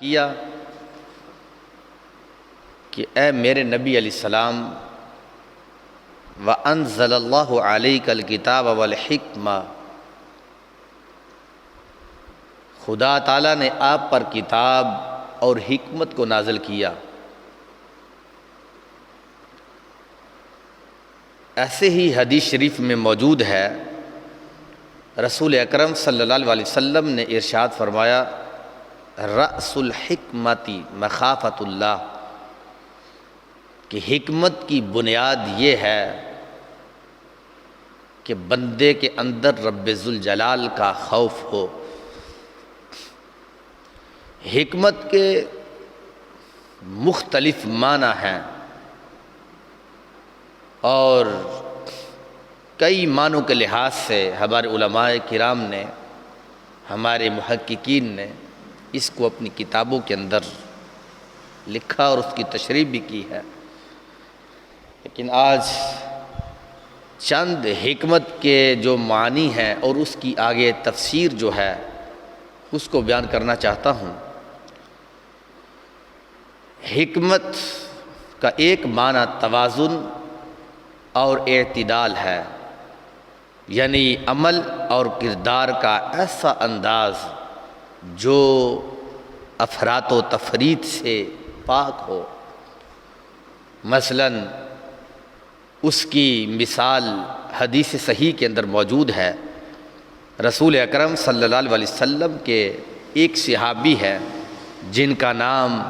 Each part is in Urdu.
کیا کہ اے میرے نبی علیہ السلام وَأَنزَلَ اللَّهُ عَلَيْكَ الْكِتَابَ وَالْحِكْمَةَ، خدا تعالیٰ نے آپ پر کتاب اور حکمت کو نازل کیا۔ ایسے ہی حدیث شریف میں موجود ہے، رسول اکرم صلی اللہ علیہ وسلم نے ارشاد فرمایا رأس الحکمت مخافت اللہ، کہ حکمت کی بنیاد یہ ہے کہ بندے کے اندر رب ذوالجلال کا خوف ہو۔ حکمت کے مختلف معنی ہیں اور کئی معنوں کے لحاظ سے ہمارے علماء کرام نے، ہمارے محققین نے اس کو اپنی کتابوں کے اندر لکھا اور اس کی تشریح بھی کی ہے، لیکن آج چند حکمت کے جو معنی ہیں اور اس کی آگے تفسیر جو ہے اس کو بیان کرنا چاہتا ہوں۔ حکمت کا ایک معنی توازن اور اعتدال ہے، یعنی عمل اور کردار کا ایسا انداز جو افراط و تفریط سے پاک ہو۔ مثلاً اس کی مثال حدیث صحیح کے اندر موجود ہے، رسول اکرم صلی اللہ علیہ وسلم کے ایک صحابی ہے جن کا نام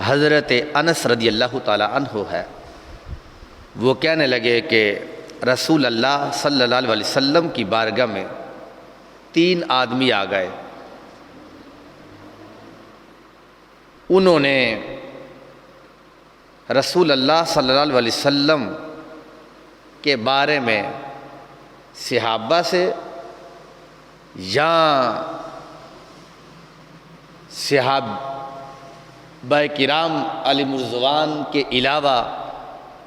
حضرت انس رضی اللہ تعالی عنہ ہے۔ وہ کہنے لگے کہ رسول اللہ صلی اللہ علیہ وسلم کی بارگاہ میں 3 آدمی آ گئے، انہوں نے رسول اللہ صلی اللہ علیہ وسلم کے بارے میں صحابہ سے یا صحابہ کرام علیہم الرضوان کے علاوہ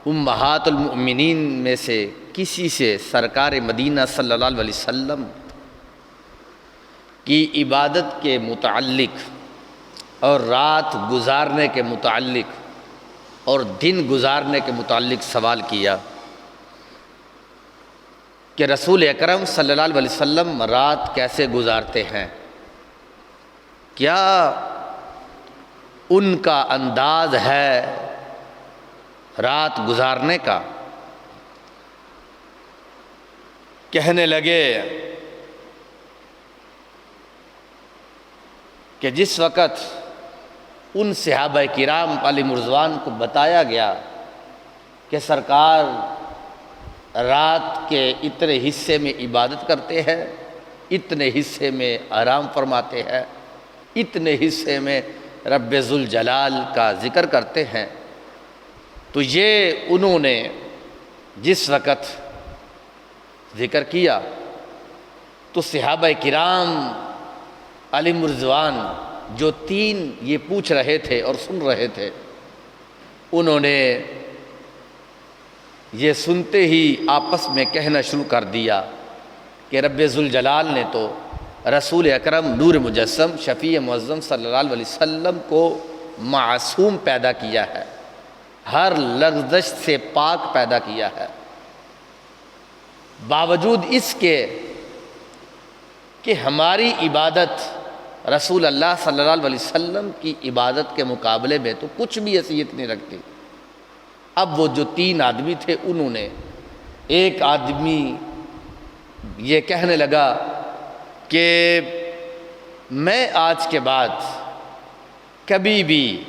امہات المؤمنین میں سے کسی سے سرکار مدینہ صلی اللہ علیہ وسلم کی عبادت کے متعلق اور رات گزارنے کے متعلق اور دن گزارنے کے متعلق سوال کیا کہ رسول اکرم صلی اللہ علیہ وسلم رات کیسے گزارتے ہیں، کیا ان کا انداز ہے رات گزارنے کا؟ کہنے لگے کہ جس وقت ان صحابہ کرام علیہم الرضوان کو بتایا گیا کہ سرکار رات کے اتنے حصے میں عبادت کرتے ہیں، اتنے حصے میں آرام فرماتے ہیں، اتنے حصے میں رب ذوالجلال کا ذکر کرتے ہیں، تو یہ انہوں نے جس وقت ذکر کیا تو صحابہ کرام علیہم الرضوان جو 3 یہ پوچھ رہے تھے اور سن رہے تھے، انہوں نے یہ سنتے ہی آپس میں کہنا شروع کر دیا کہ رب ذوالجلال نے تو رسول اکرم نور مجسم شفیع معظم صلی اللہ علیہ وسلم کو معصوم پیدا کیا ہے، ہر لغزش سے پاک پیدا کیا ہے، باوجود اس کے کہ ہماری عبادت رسول اللہ صلی اللہ علیہ وسلم کی عبادت کے مقابلے میں تو کچھ بھی حیثیت نہیں رکھتی۔ اب وہ جو 3 آدمی تھے، انہوں نے ایک آدمی یہ کہنے لگا کہ میں آج کے بعد کبھی بھی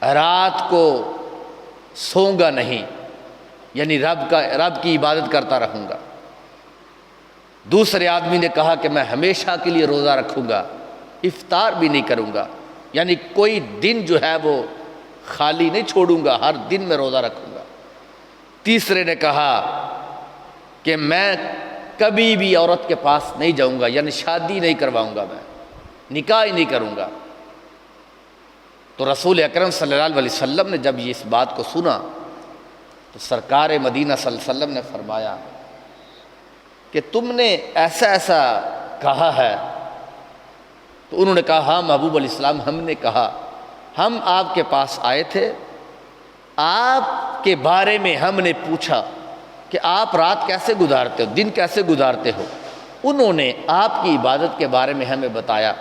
رات کو سوؤں گا نہیں، یعنی رب کی عبادت کرتا رہوں گا۔ دوسرے آدمی نے کہا کہ میں ہمیشہ کے لیے روزہ رکھوں گا، افطار بھی نہیں کروں گا، یعنی کوئی دن جو ہے وہ خالی نہیں چھوڑوں گا، ہر دن میں روزہ رکھوں گا۔ تیسرے نے کہا کہ میں کبھی بھی عورت کے پاس نہیں جاؤں گا، یعنی شادی نہیں کرواؤں گا، میں نکاح ہی نہیں کروں گا۔ تو رسول اکرم صلی اللہ علیہ وسلم نے جب یہ اس بات کو سنا تو سرکار مدینہ صلی اللہ علیہ وسلم نے فرمایا کہ تم نے ایسا ایسا کہا ہے تو انہوں نے کہا ہاں محبوب علیہ السلام، ہم نے کہا ہم آپ کے پاس آئے تھے، آپ کے بارے میں ہم نے پوچھا کہ آپ رات کیسے گزارتے ہو، دن کیسے گزارتے ہو۔ انہوں نے آپ کی عبادت کے بارے میں ہمیں بتایا،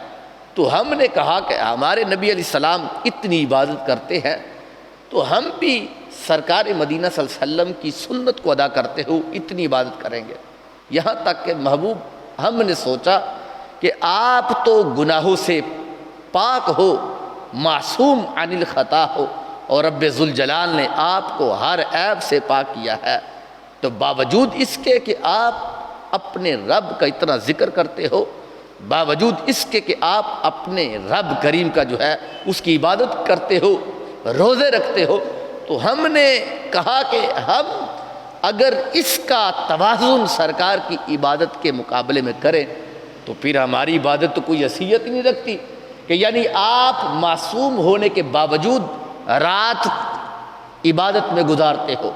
تو ہم نے کہا کہ ہمارے نبی علیہ السلام اتنی عبادت کرتے ہیں تو ہم بھی سرکار مدینہ صلی اللہ علیہ وسلم کی سنت کو ادا کرتے ہو اتنی عبادت کریں گے۔ یہاں تک کہ محبوب ہم نے سوچا کہ آپ تو گناہوں سے پاک ہو، معصوم عن الخطا ہو، اور رب ذوالجلال نے آپ کو ہر عیب سے پاک کیا ہے، تو باوجود اس کے کہ آپ اپنے رب کا اتنا ذکر کرتے ہو، باوجود اس کے کہ آپ اپنے رب کریم کا جو ہے اس کی عبادت کرتے ہو، روزے رکھتے ہو، تو ہم نے کہا کہ ہم اگر اس کا توازن سرکار کی عبادت کے مقابلے میں کریں تو پھر ہماری عبادت تو کوئی حیثیت ہی نہیں رکھتی، کہ یعنی آپ معصوم ہونے کے باوجود رات عبادت میں گزارتے ہو،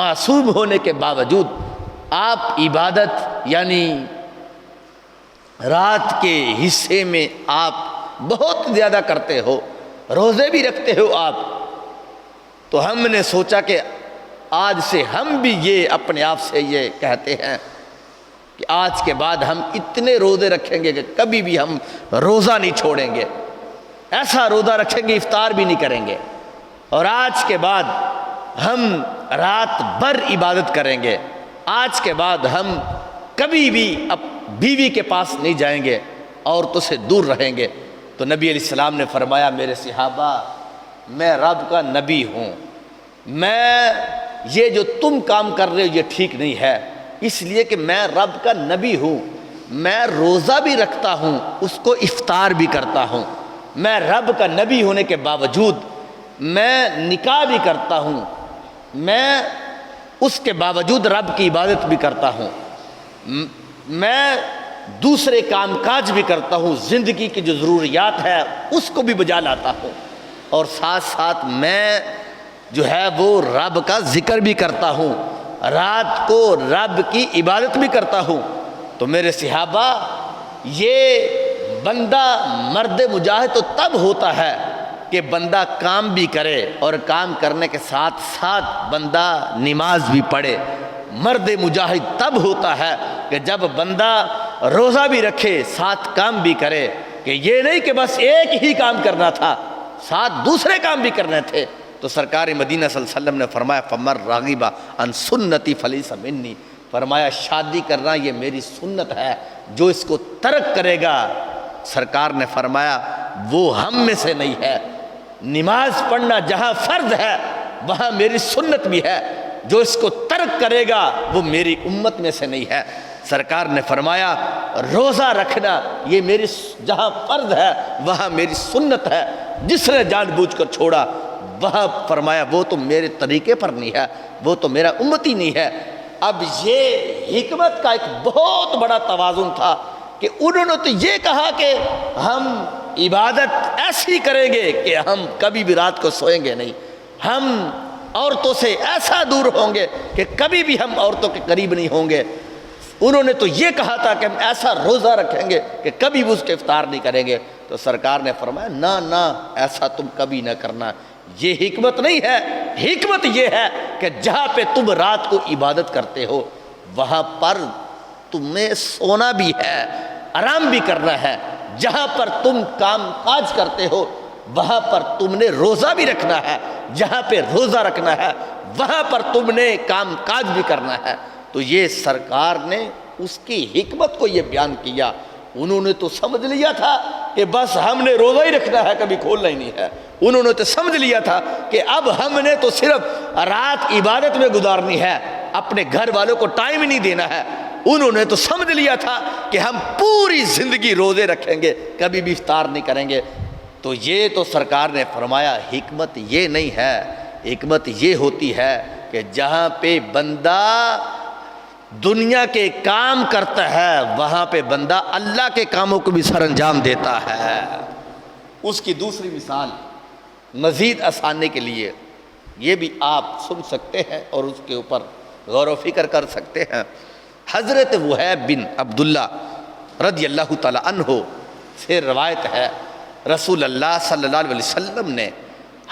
معصوم ہونے کے باوجود آپ عبادت یعنی رات کے حصے میں آپ بہت زیادہ کرتے ہو، روزے بھی رکھتے ہو آپ، تو ہم نے سوچا کہ آج سے ہم بھی یہ اپنے آپ سے یہ کہتے ہیں کہ آج کے بعد ہم اتنے روزے رکھیں گے کہ کبھی بھی ہم روزہ نہیں چھوڑیں گے، ایسا روزہ رکھیں گے افطار بھی نہیں کریں گے، اور آج کے بعد ہم رات بھر عبادت کریں گے، آج کے بعد ہم کبھی بھی بیوی کے پاس نہیں جائیں گے، عورتوں سے دور رہیں گے۔ تو نبی علیہ السلام نے فرمایا میرے صحابہ، میں رب کا نبی ہوں، میں یہ جو تم کام کر رہے ہو یہ ٹھیک نہیں ہے، اس لیے کہ میں رب کا نبی ہوں، میں روزہ بھی رکھتا ہوں، اس کو افطار بھی کرتا ہوں، میں رب کا نبی ہونے کے باوجود میں نکاح بھی کرتا ہوں، میں اس کے باوجود رب کی عبادت بھی کرتا ہوں، میں دوسرے کام کاج بھی کرتا ہوں، زندگی کی جو ضروریات ہے اس کو بھی بجا لاتا ہوں، اور ساتھ ساتھ میں جو ہے وہ رب کا ذکر بھی کرتا ہوں، رات کو رب کی عبادت بھی کرتا ہوں۔ تو میرے صحابہ، یہ بندہ مرد مجاہد تو تب ہوتا ہے کہ بندہ کام بھی کرے اور کام کرنے کے ساتھ ساتھ بندہ نماز بھی پڑھے، مرد مجاہد تب ہوتا ہے کہ جب بندہ روزہ بھی رکھے ساتھ کام بھی کرے، کہ یہ نہیں کہ بس ایک ہی کام کرنا تھا، ساتھ دوسرے کام بھی کرنے تھے۔ تو سرکار مدینہ صلی اللہ علیہ وسلم نے فرمایا فمر راغب عن سنتی فلیس منی، فرمایا شادی کرنا یہ میری سنت ہے، جو اس کو ترک کرے گا، سرکار نے فرمایا وہ ہم میں سے نہیں ہے۔ نماز پڑھنا جہاں فرض ہے وہاں میری سنت بھی ہے، جو اس کو ترک کرے گا وہ میری امت میں سے نہیں ہے۔ سرکار نے فرمایا روزہ رکھنا یہ میری جہاں فرض ہے وہاں میری سنت ہے، جس نے جان بوجھ کر چھوڑا وہاں فرمایا وہ تو میرے طریقے پر نہیں ہے، وہ تو میرا امتی نہیں ہے۔ اب یہ حکمت کا ایک بہت بڑا توازن تھا کہ انہوں نے تو یہ کہا کہ ہم عبادت ایسی کریں گے کہ ہم کبھی بھی رات کو سوئیں گے نہیں، ہم عورتوں سے ایسا دور ہوں گے کہ کبھی بھی ہم عورتوں کے قریب نہیں ہوں گے۔ انہوں نے تو یہ کہا تھا کہ ہم ایسا روزہ رکھیں گے کہ کبھی بھی اس کے افطار نہیں کریں گے۔ تو سرکار نے فرمایا نہ نہ، ایسا تم کبھی نہ کرنا، یہ حکمت نہیں ہے، حکمت یہ ہے کہ جہاں پہ تم رات کو عبادت کرتے ہو وہاں پر تمہیں سونا بھی ہے، آرام بھی کرنا ہے، جہاں پر تم کام کاج کرتے ہو وہاں پر تم نے روزہ بھی رکھنا ہے، جہاں پہ روزہ رکھنا ہے وہاں پر تم نے کام کاج بھی کرنا ہے۔ تو یہ سرکار نے اس کی حکمت کو یہ بیان کیا۔ انہوں نے تو سمجھ لیا تھا کہ بس ہم نے روزہ ہی رکھنا ہے، کبھی کھولنا ہی نہیں ہے۔ انہوں نے تو سمجھ لیا تھا کہ اب ہم نے تو صرف رات عبادت میں گزارنی ہے، اپنے گھر والوں کو ٹائم ہی نہیں دینا ہے۔ انہوں نے تو سمجھ لیا تھا کہ ہم پوری زندگی روزے رکھیں گے، کبھی بھی افطار نہیں کریں گے۔ تو یہ تو سرکار نے فرمایا حکمت یہ نہیں ہے، حکمت یہ ہوتی ہے کہ جہاں پہ بندہ دنیا کے کام کرتا ہے وہاں پہ بندہ اللہ کے کاموں کو بھی سر انجام دیتا ہے۔ اس کی دوسری مثال مزید آسانی کے لیے یہ بھی آپ سن سکتے ہیں اور اس کے اوپر غور و فکر کر سکتے ہیں۔ حضرت وہیب بن عبداللہ رضی اللہ تعالی عنہ سے روایت ہے رسول اللہ صلی اللہ علیہ وسلم نے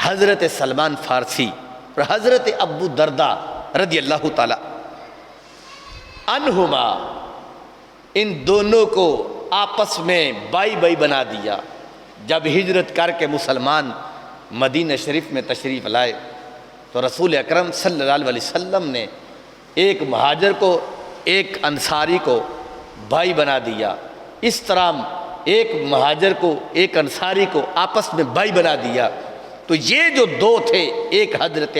حضرت سلمان فارسی اور حضرت ابو درداء رضی اللہ تعالی عنہما ان دونوں کو آپس میں بائی بائی بنا دیا۔ جب ہجرت کر کے مسلمان مدینہ شریف میں تشریف لائے تو رسول اکرم صلی اللہ علیہ وسلم نے ایک مہاجر کو ایک انصاری کو بھائی بنا دیا۔ اس طرح ایک مہاجر کو ایک انصاری کو آپس میں بھائی بنا دیا۔ تو یہ جو دو تھے، ایک حضرت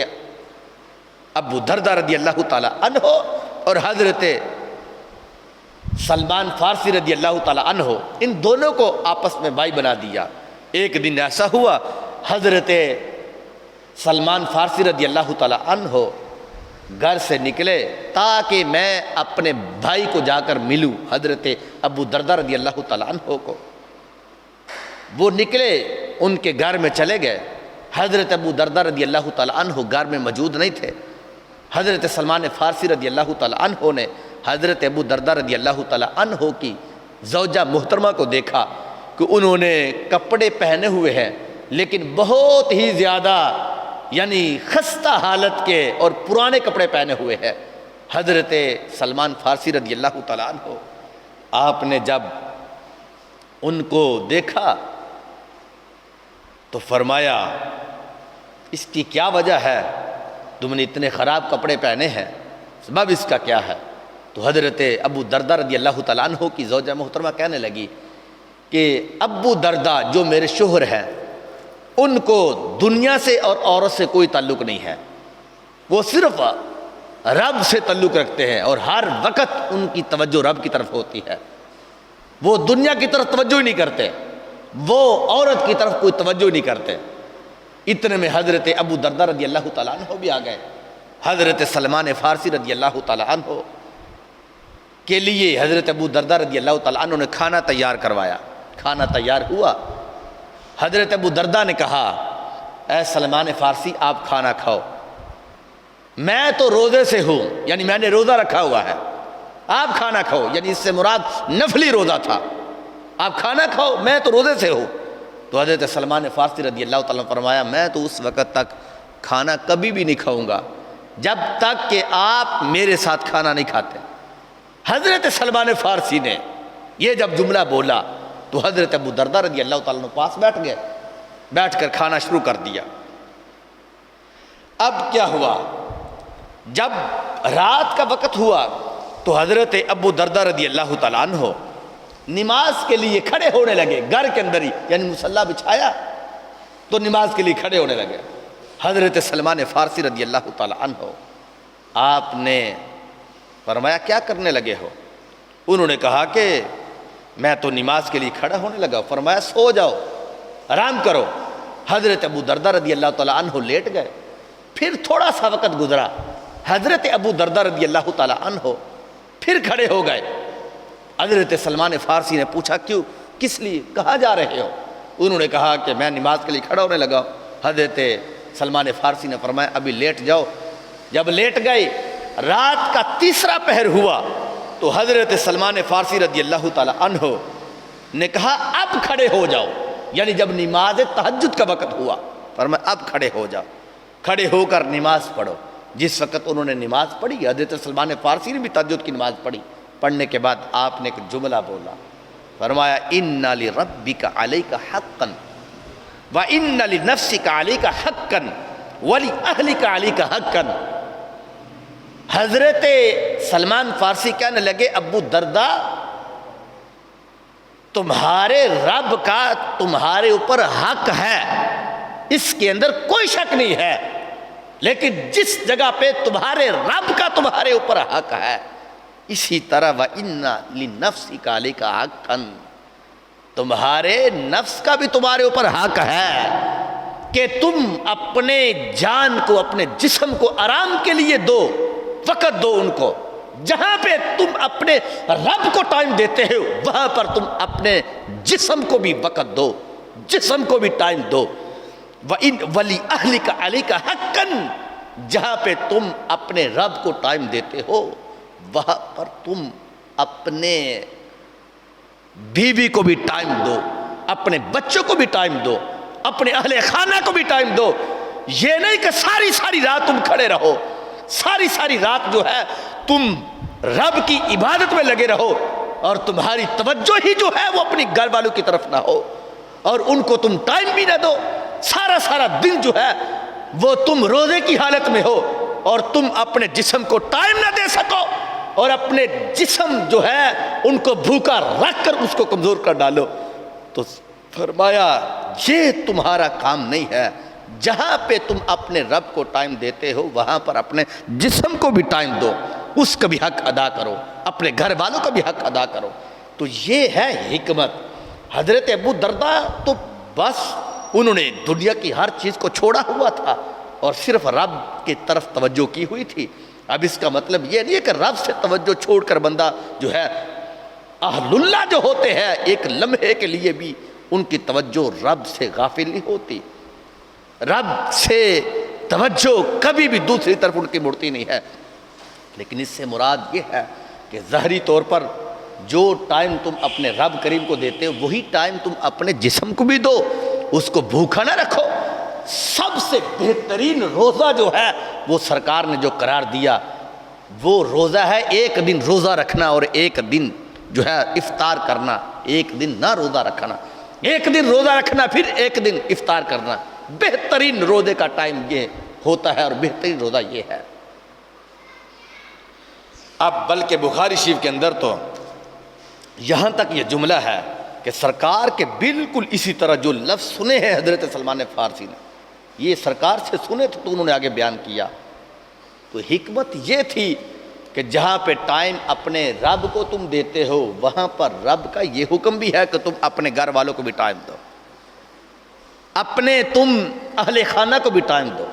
ابو درداء رضی اللہ تعالی عنہ اور حضرت سلمان فارسی رضی اللہ تعالی عنہ، ان دونوں کو آپس میں بھائی بنا دیا۔ ایک دن ایسا ہوا حضرت سلمان فارسی رضی اللہ تعالی عنہ گھر سے نکلے تاکہ میں اپنے بھائی کو جا کر ملوں، حضرت ابو درداء رضی اللہ تعالی عنہ کو۔ وہ نکلے، ان کے گھر میں چلے گئے۔ حضرت ابو درداء رضی اللہ تعالی عنہ گھر میں موجود نہیں تھے۔ حضرت سلمان فارسی رضی اللہ تعالی عنہ نے حضرت ابو درداء رضی اللہ تعالی عنہ کی زوجہ محترمہ کو دیکھا کہ انہوں نے کپڑے پہنے ہوئے ہیں لیکن بہت ہی زیادہ یعنی خستہ حالت کے اور پرانے کپڑے پہنے ہوئے ہیں۔ حضرت سلمان فارسی رضی اللہ تعالی عنہ، آپ نے جب ان کو دیکھا تو فرمایا اس کی کیا وجہ ہے، تم نے اتنے خراب کپڑے پہنے ہیں، سبب اس کا کیا ہے؟ تو حضرت ابو درداء رضی اللہ تعالیٰ عنہ کی زوجہ محترمہ کہنے لگی کہ ابو درداء جو میرے شوہر ہیں ان کو دنیا سے اور عورت سے کوئی تعلق نہیں ہے، وہ صرف رب سے تعلق رکھتے ہیں اور ہر وقت ان کی توجہ رب کی طرف ہوتی ہے، وہ دنیا کی طرف توجہ ہی نہیں کرتے، وہ عورت کی طرف کوئی توجہ نہیں کرتے۔ اتنے میں حضرت ابو درداء رضی اللہ تعالیٰ عنہ بھی آ گئے۔ حضرت سلمان فارسی رضی اللہ تعالیٰ عنہ کے لیے حضرت ابو درداء رضی اللہ تعالیٰ عنہ نے کھانا تیار کروایا۔ کھانا تیار ہوا، حضرت ابو درداء نے کہا اے سلمان فارسی آپ کھانا کھاؤ، میں تو روزے سے ہوں، یعنی میں نے روزہ رکھا ہوا ہے، آپ کھانا کھاؤ، یعنی اس سے مراد نفلی روزہ تھا، آپ کھانا کھاؤ، میں تو روزے سے ہوں۔ تو حضرت سلمان فارسی رضی اللہ تعالیٰ نے فرمایا میں تو اس وقت تک کھانا کبھی بھی نہیں کھاؤں گا جب تک کہ آپ میرے ساتھ کھانا نہیں کھاتے۔ حضرت سلمان فارسی نے یہ جب جملہ بولا تو حضرت ابو درداء رضی اللہ تعالیٰ عنہ پاس بیٹھ گئے، بیٹھ کر کھانا شروع کر دیا۔ اب کیا ہوا، جب رات کا وقت ہوا تو حضرت ابو درداء رضی اللہ تعالیٰ عنہ نماز کے لیے کھڑے ہونے لگے، گھر کے اندر ہی، یعنی مصلی بچھایا تو نماز کے لیے کھڑے ہونے لگے۔ حضرت سلمان فارسی رضی اللہ تعالیٰ عنہ آپ نے فرمایا کیا کرنے لگے ہو؟ انہوں نے کہا کہ میں تو نماز کے لیے کھڑا ہونے لگا۔ فرمایا سو جاؤ، آرام کرو۔ حضرت ابو درداء رضی اللہ تعالیٰ عنہ لیٹ گئے۔ پھر تھوڑا سا وقت گزرا، حضرت ابو درداء رضی اللہ تعالیٰ عنہ پھر کھڑے ہو گئے۔ حضرت سلمان فارسی نے پوچھا کیوں، کس لیے، کہاں جا رہے ہو؟ انہوں نے کہا کہ میں نماز کے لیے کھڑا ہونے لگا۔ حضرت سلمان فارسی نے فرمایا ابھی لیٹ جاؤ۔ جب لیٹ گئے، رات کا تیسرا پہر ہوا تو حضرت سلمان فارسی رضی اللہ تعالی عنہ نے کہا اب کھڑے ہو جاؤ، یعنی جب نماز تہجد کا وقت ہوا فرمایا اب کھڑے ہو جاؤ، کھڑے ہو کر نماز پڑھو۔ جس وقت انہوں نے نماز پڑھی، حضرت سلمان فارسی نے بھی تہجد کی نماز پڑھی۔ پڑھنے کے بعد آپ نے ایک جملہ بولا، فرمایا اِنَّ لِرَبِّكَ عَلَيْكَ حَقًّا وَإِنَّ لِنَفْسِكَ عَلَيْكَ حَقًّا وَلِأَهْلِكَ عَلَيْكَ حَقًّا۔ حضرت سلمان فارسی کہنے لگے ابو درداء تمہارے رب کا تمہارے اوپر حق ہے، اس کے اندر کوئی شک نہیں ہے، لیکن جس جگہ پہ تمہارے رب کا تمہارے اوپر حق ہے اسی طرح وَإِنَّ لِنَفْسِكَ عَلَيْكَ حَقًّا، تمہارے نفس کا بھی تمہارے اوپر حق ہے کہ تم اپنے جان کو اپنے جسم کو آرام کے لیے دو، وقت دو ان کو۔ جہاں پہ تم اپنے رب کو ٹائم دیتے ہو وہاں پر تم اپنے جسم کو بھی وقت دو، جسم کو بھی ٹائم دو۔ وَلِأَهْلِكَ عَلَيْكَ حَقًّا، جہاں پہ تم اپنے رب کو ٹائم دیتے ہو وہاں پر تم اپنے بیوی کو بھی ٹائم دو۔ اپنے بچوں کو بھی ٹائم دو، اپنے اہل خانہ کو بھی ٹائم دو۔ یہ نہیں کہ ساری ساری رات تم کھڑے رہو، ساری ساری رات جو ہے تم رب کی عبادت میں لگے رہو اور تمہاری توجہ ہی جو ہے وہ اپنی گھر والوں کی طرف نہ ہو، اور ان کو تم ٹائم بھی نہ دو۔ سارا سارا دن جو ہے وہ تم روزے کی حالت میں ہو اور تم اپنے جسم کو ٹائم نہ دے سکو، اور اپنے جسم جو ہے ان کو بھوکا رکھ کر اس کو کمزور کر ڈالو۔ تو فرمایا یہ تمہارا کام نہیں ہے۔ جہاں پہ تم اپنے رب کو ٹائم دیتے ہو وہاں پر اپنے جسم کو بھی ٹائم دو، اس کا بھی حق ادا کرو، اپنے گھر والوں کا بھی حق ادا کرو۔ تو یہ ہے حکمت۔ حضرت ابو درداء تو بس انہوں نے دنیا کی ہر چیز کو چھوڑا ہوا تھا اور صرف رب کی طرف توجہ کی ہوئی تھی۔ اب اس کا مطلب یہ نہیں ہے کہ رب سے توجہ چھوڑ کر بندہ جو ہے، اہل اللہ جو ہوتے ہیں ایک لمحے کے لیے بھی ان کی توجہ رب سے غافل نہیں ہوتی، رب سے توجہ کبھی بھی دوسری طرف ان کی مڑتی نہیں ہے۔ لیکن اس سے مراد یہ ہے کہ ظاہری طور پر جو ٹائم تم اپنے رب کریم کو دیتے ہو وہی ٹائم تم اپنے جسم کو بھی دو، اس کو بھوکا نہ رکھو۔ سب سے بہترین روزہ جو ہے وہ سرکار نے جو قرار دیا وہ روزہ ہے ایک دن روزہ رکھنا اور ایک دن جو ہے افطار کرنا، ایک دن نہ روزہ رکھنا، ایک دن روزہ رکھنا پھر ایک دن افطار کرنا۔ بہترین روزے کا ٹائم یہ ہوتا ہے اور بہترین روزہ یہ ہے۔ اب بلکہ بخاری شریف کے اندر تو یہاں تک یہ جملہ ہے کہ سرکار کے بالکل اسی طرح جو لفظ سنے ہیں حضرت سلمان فارسی نے، یہ سرکار سے سنے تھے تو انہوں نے آگے بیان کیا۔ تو حکمت یہ تھی کہ جہاں پہ ٹائم اپنے رب کو تم دیتے ہو وہاں پر رب کا یہ حکم بھی ہے کہ تم اپنے گھر والوں کو بھی ٹائم دو، اپنے تم اہل خانہ کو بھی ٹائم دو۔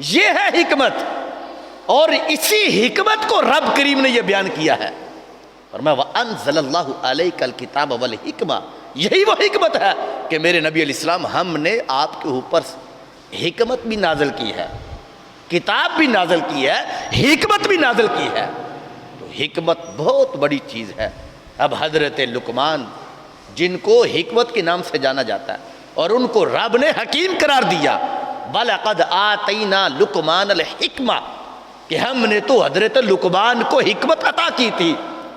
یہ ہے حکمت، اور اسی حکمت کو رب کریم نے یہ بیان کیا ہے۔ فرمایا وَأَنزَلَ اللَّهُ عَلَيْكَ الْكِتَابَ وَالْحِكْمَةَ، یہی وہ حکمت ہے کہ میرے نبی علیہ السلام ہم نے آپ کے اوپر حکمت بھی نازل کی ہے، کتاب بھی نازل کی ہے، حکمت بھی نازل کی ہے۔ تو حکمت بہت بڑی چیز ہے۔ اب حضرت لقمان جن کو حکمت کے نام سے جانا جاتا ہے اور ان کو رب نے حکیم قرار دیا، وَلَقَدْ آتَيْنَا لُقْمَانَ الْحِكْمَةَ، کہ ہم نے تو حضرت لقمان کو حکمت عطا کی تھی۔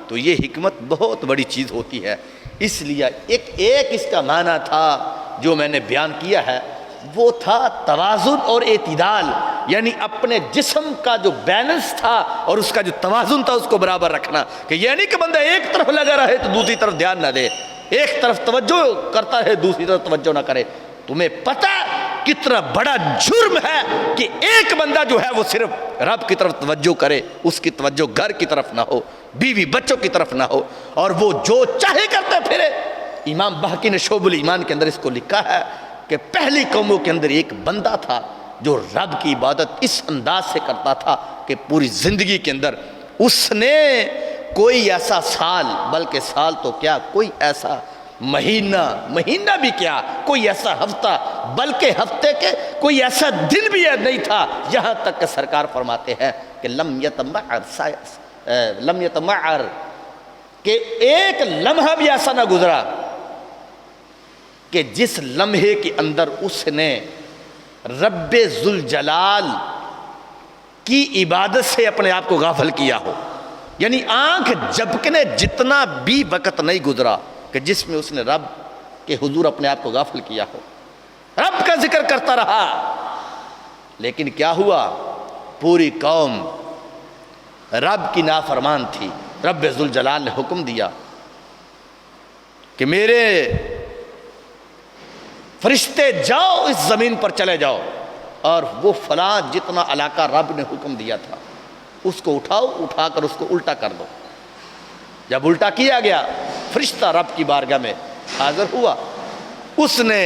تو یہ حکمت بہت بڑی چیز ہوتی ہے۔ اس لیے ایک اس کا معنی تھا جو میں نے بیان کیا ہے، وہ تھا توازن اور اعتدال، یعنی اپنے جسم کا جو بیلنس تھا اور اس کا جو توازن تھا اس کو برابر رکھنا، کہ یہ نہیں کہ بندہ ایک طرف لگا رہے تو دوسری طرف دھیان نہ دے، ایک طرف توجہ کرتا ہے دوسری طرف توجہ نہ کرے۔ تمہیں پتہ کتنا بڑا جرم ہے کہ ایک بندہ جو ہے وہ صرف رب کی طرف توجہ کرے، اس کی توجہ گھر کی طرف نہ ہو، بیوی بچوں کی طرف نہ ہو، اور وہ جو چاہے کرتے پھرے۔ امام بہقی نے شعب الایمان کے اندر اس کو لکھا ہے کہ پہلی قوموں کے اندر ایک بندہ تھا جو رب کی عبادت اس انداز سے کرتا تھا کہ پوری زندگی کے اندر اس نے کوئی ایسا سال، بلکہ سال تو کیا، کوئی ایسا مہینہ بھی کیا، کوئی ایسا ہفتہ، بلکہ ہفتے کے کوئی ایسا دن بھی نہیں تھا، یہاں تک کہ سرکار فرماتے ہیں کہ لم یتمعر، کہ ایک لمحہ بھی ایسا نہ گزرا کہ جس لمحے کے اندر اس نے رب ذوالجلال کی عبادت سے اپنے آپ کو غافل کیا ہو۔ یعنی آنکھ جھپکنے جتنا بھی وقت نہیں گزرا کہ جس میں اس نے رب کے حضور اپنے آپ کو غافل کیا ہو، رب کا ذکر کرتا رہا۔ لیکن کیا ہوا، پوری قوم رب کی نافرمان تھی۔ رب ذوالجلال نے حکم دیا کہ میرے فرشتے جاؤ اس زمین پر چلے جاؤ اور وہ فلاں جتنا علاقہ رب نے حکم دیا تھا اس کو اٹھاؤ، اٹھا کر اس کو الٹا کر دو۔ جب الٹا کیا گیا فرشتہ رب کی بارگاہ میں حاضر ہوا، اس نے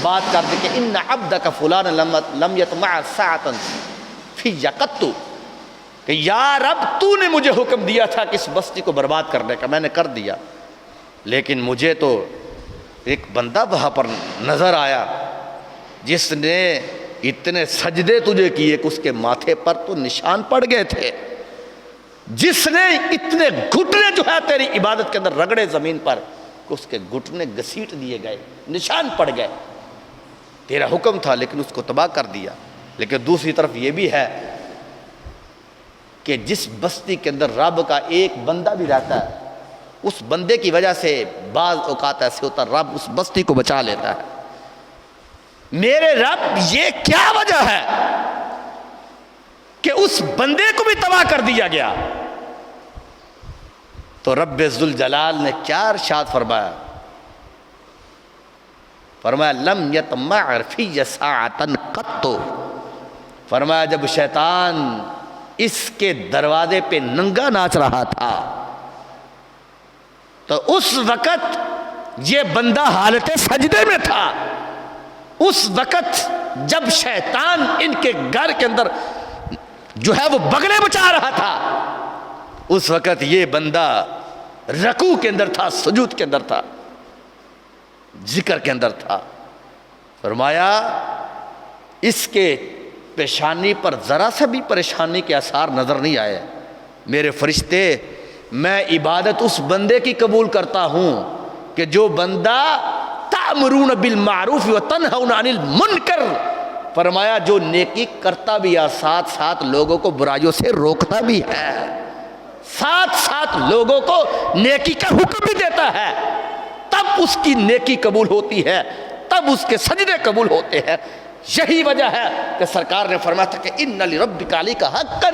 بات کر دی کہ ان عبدک فلان لم یطمع ساعۃ فی قط، کہ یا رب تو نے مجھے حکم دیا تھا کہ اس بستی کو برباد کرنے کا، میں نے کر دیا، لیکن مجھے تو ایک بندہ وہاں پر نظر آیا جس نے اتنے سجدے تجھے کیے کہ اس کے ماتھے پر تو نشان پڑ گئے تھے، جس نے اتنے گھٹنے جو ہے تیری عبادت کے اندر رگڑے زمین پر کہ اس کے گھٹنے گھسیٹ دیے گئے۔ نشان پڑ گئے، تیرا حکم تھا لیکن اس کو تباہ کر دیا۔ لیکن دوسری طرف یہ بھی ہے کہ جس بستی کے اندر رب کا ایک بندہ بھی رہتا ہے، اس بندے کی وجہ سے بعض اوقات ایسے ہوتا ہے رب اس بستی کو بچا لیتا ہے۔ میرے رب یہ کیا وجہ ہے کہ اس بندے کو بھی تباہ کر دیا گیا؟ تو رب ذوالجلال نے کیا ارشاد فرمایا؟ فرمایا لم یطمع فی ساعۃ قط، فرمایا جب شیطان اس کے دروازے پہ ننگا ناچ رہا تھا تو اس وقت یہ بندہ حالت سجدے میں تھا۔ اس وقت جب شیطان ان کے گھر کے اندر جو ہے وہ بغلے بچا رہا تھا، اس وقت یہ بندہ رکوع کے اندر تھا، سجود کے اندر تھا، ذکر کے اندر تھا۔ فرمایا اس کے پیشانی پر ذرا سا بھی پریشانی کے آثار نظر نہیں آئے۔ میرے فرشتے، میں عبادت اس بندے کی قبول کرتا ہوں کہ جو بندہ تأمرون بالمعروف وتنہون عن المنکر، فرمایا جو نیکی کرتا بھی ہے، ساتھ ساتھ لوگوں کو برائیوں سے روکتا بھی ہے، ساتھ ساتھ لوگوں کو نیکی کا حکم بھی دیتا ہے، تب اس کی نیکی قبول ہوتی ہے، تب اس کے سجدے قبول ہوتے ہیں۔ یہی وجہ ہے کہ سرکار نے فرمایا تھا کہ ان لربک علیک حقا،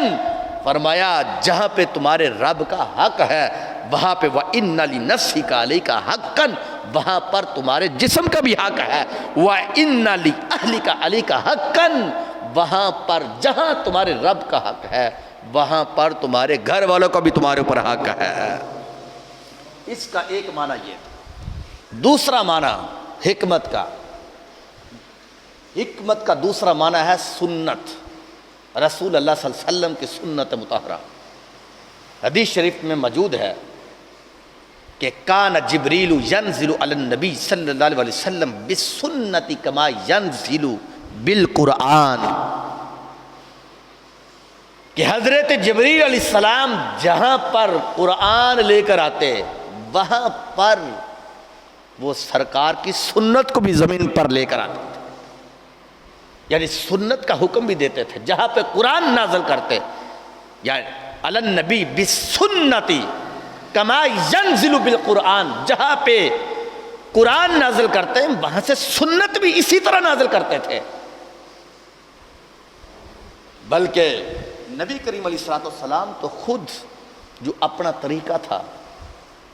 فرمایا جہاں پہ تمہارے رب کا حق ہے وہاں پہ وَإِنَّ لِنَفْسِكَ عَلَيْكَ حَقًّا، وہاں پر تمہارے جسم کا بھی حق ہے، وَإِنَّ لِأَهْلِكَ عَلَيْكَ حَقًّا، وہاں پر جہاں تمہارے رب کا حق ہے وہاں پر تمہارے گھر والوں کا بھی تمہارے اوپر حق ہے۔ اس کا ایک معنی یہ تھا۔ دوسرا معنی حکمت کا، حکمت کا دوسرا معنی ہے سنت، رسول اللہ صلی اللہ علیہ وسلم کی سنت مطہرہ۔ حدیث شریف میں موجود ہے کہ کان جبریل ینزل علی النبی صلی اللہ علیہ وسلم بسنت کما ینزل بالقرآن، کہ حضرت جبریل علیہ السلام جہاں پر قرآن لے کر آتے وہاں پر وہ سرکار کی سنت کو بھی زمین پر لے کر آتے تھے، یعنی سنت کا حکم بھی دیتے تھے۔ جہاں پہ قرآن نازل کرتے یعنی علی النبی بسنتی کما ینزل بالقرآن، جہاں پہ قرآن نازل کرتے وہاں سے سنت بھی اسی طرح نازل کرتے تھے۔ بلکہ نبی کریم علیہ السلام تو خود جو اپنا طریقہ تھا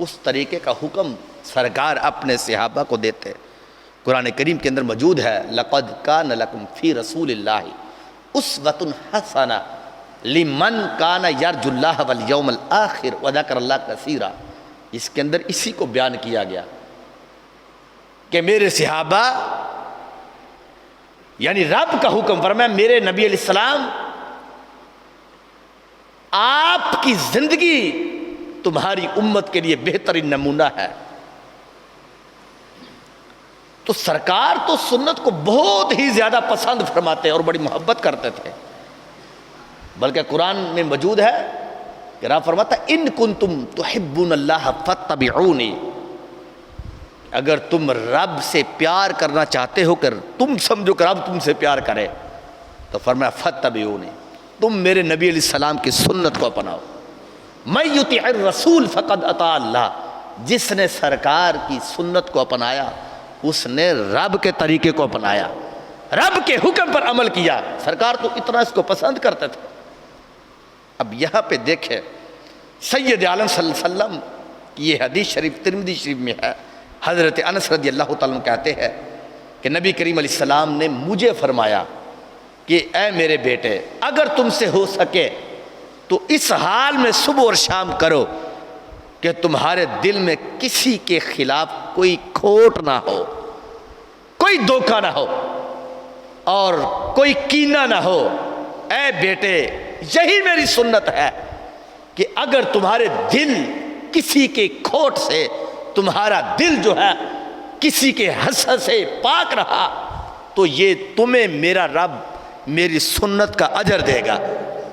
اس طریقے کا حکم سرکار اپنے صحابہ کو دیتے۔ قرآن کریم کے اندر موجود ہے لقد کان لکم فی رسول اللہ اسوۃ حسنہ لمن کان یرجو اللہ والیوم الآخر وذکر اللہ کثیرا۔ اس کے اندر اسی کو بیان کیا گیا کہ میرے صحابہ یعنی رب کا حکم، فرمایا میرے نبی علیہ السلام آپ کی زندگی تمہاری امت کے لیے بہترین نمونہ ہے۔ تو سرکار تو سنت کو بہت ہی زیادہ پسند فرماتے اور بڑی محبت کرتے تھے، بلکہ قرآن میں موجود ہے کہ رب فرماتا ان کنتم تحبون اللہ فاتبعونی، اگر تم رب سے پیار کرنا چاہتے ہو کر تم سمجھو کہ رب تم سے پیار کرے تو فرمایا فاتبعونی، تم میرے نبی علیہ السلام کی سنت کو اپناؤ۔ من یطع الرسول فقد اطاع اللہ، جس نے سرکار کی سنت کو اپنایا اس نے رب کے طریقے کو اپنایا، رب کے حکم پر عمل کیا۔ سرکار تو اتنا اس کو پسند کرتے تھے۔ اب یہاں پہ دیکھیں سید عالم صلی اللہ علیہ وسلم کی یہ حدیث شریف ترمذی شریف میں ہے، حضرت انس رضی اللہ تعالیٰ عنہ کہتے ہیں کہ نبی کریم علیہ السلام نے مجھے فرمایا کہ اے میرے بیٹے اگر تم سے ہو سکے تو اس حال میں صبح اور شام کرو کہ تمہارے دل میں کسی کے خلاف کوئی کھوٹ نہ ہو، کوئی دھوکہ نہ ہو اور کوئی کینہ نہ ہو۔ اے بیٹے یہی میری سنت ہے کہ اگر تمہارے دل کسی کے کھوٹ سے، تمہارا دل جو ہے کسی کے حسد سے پاک رہا تو یہ تمہیں میرا رب میری سنت کا اجر دے گا۔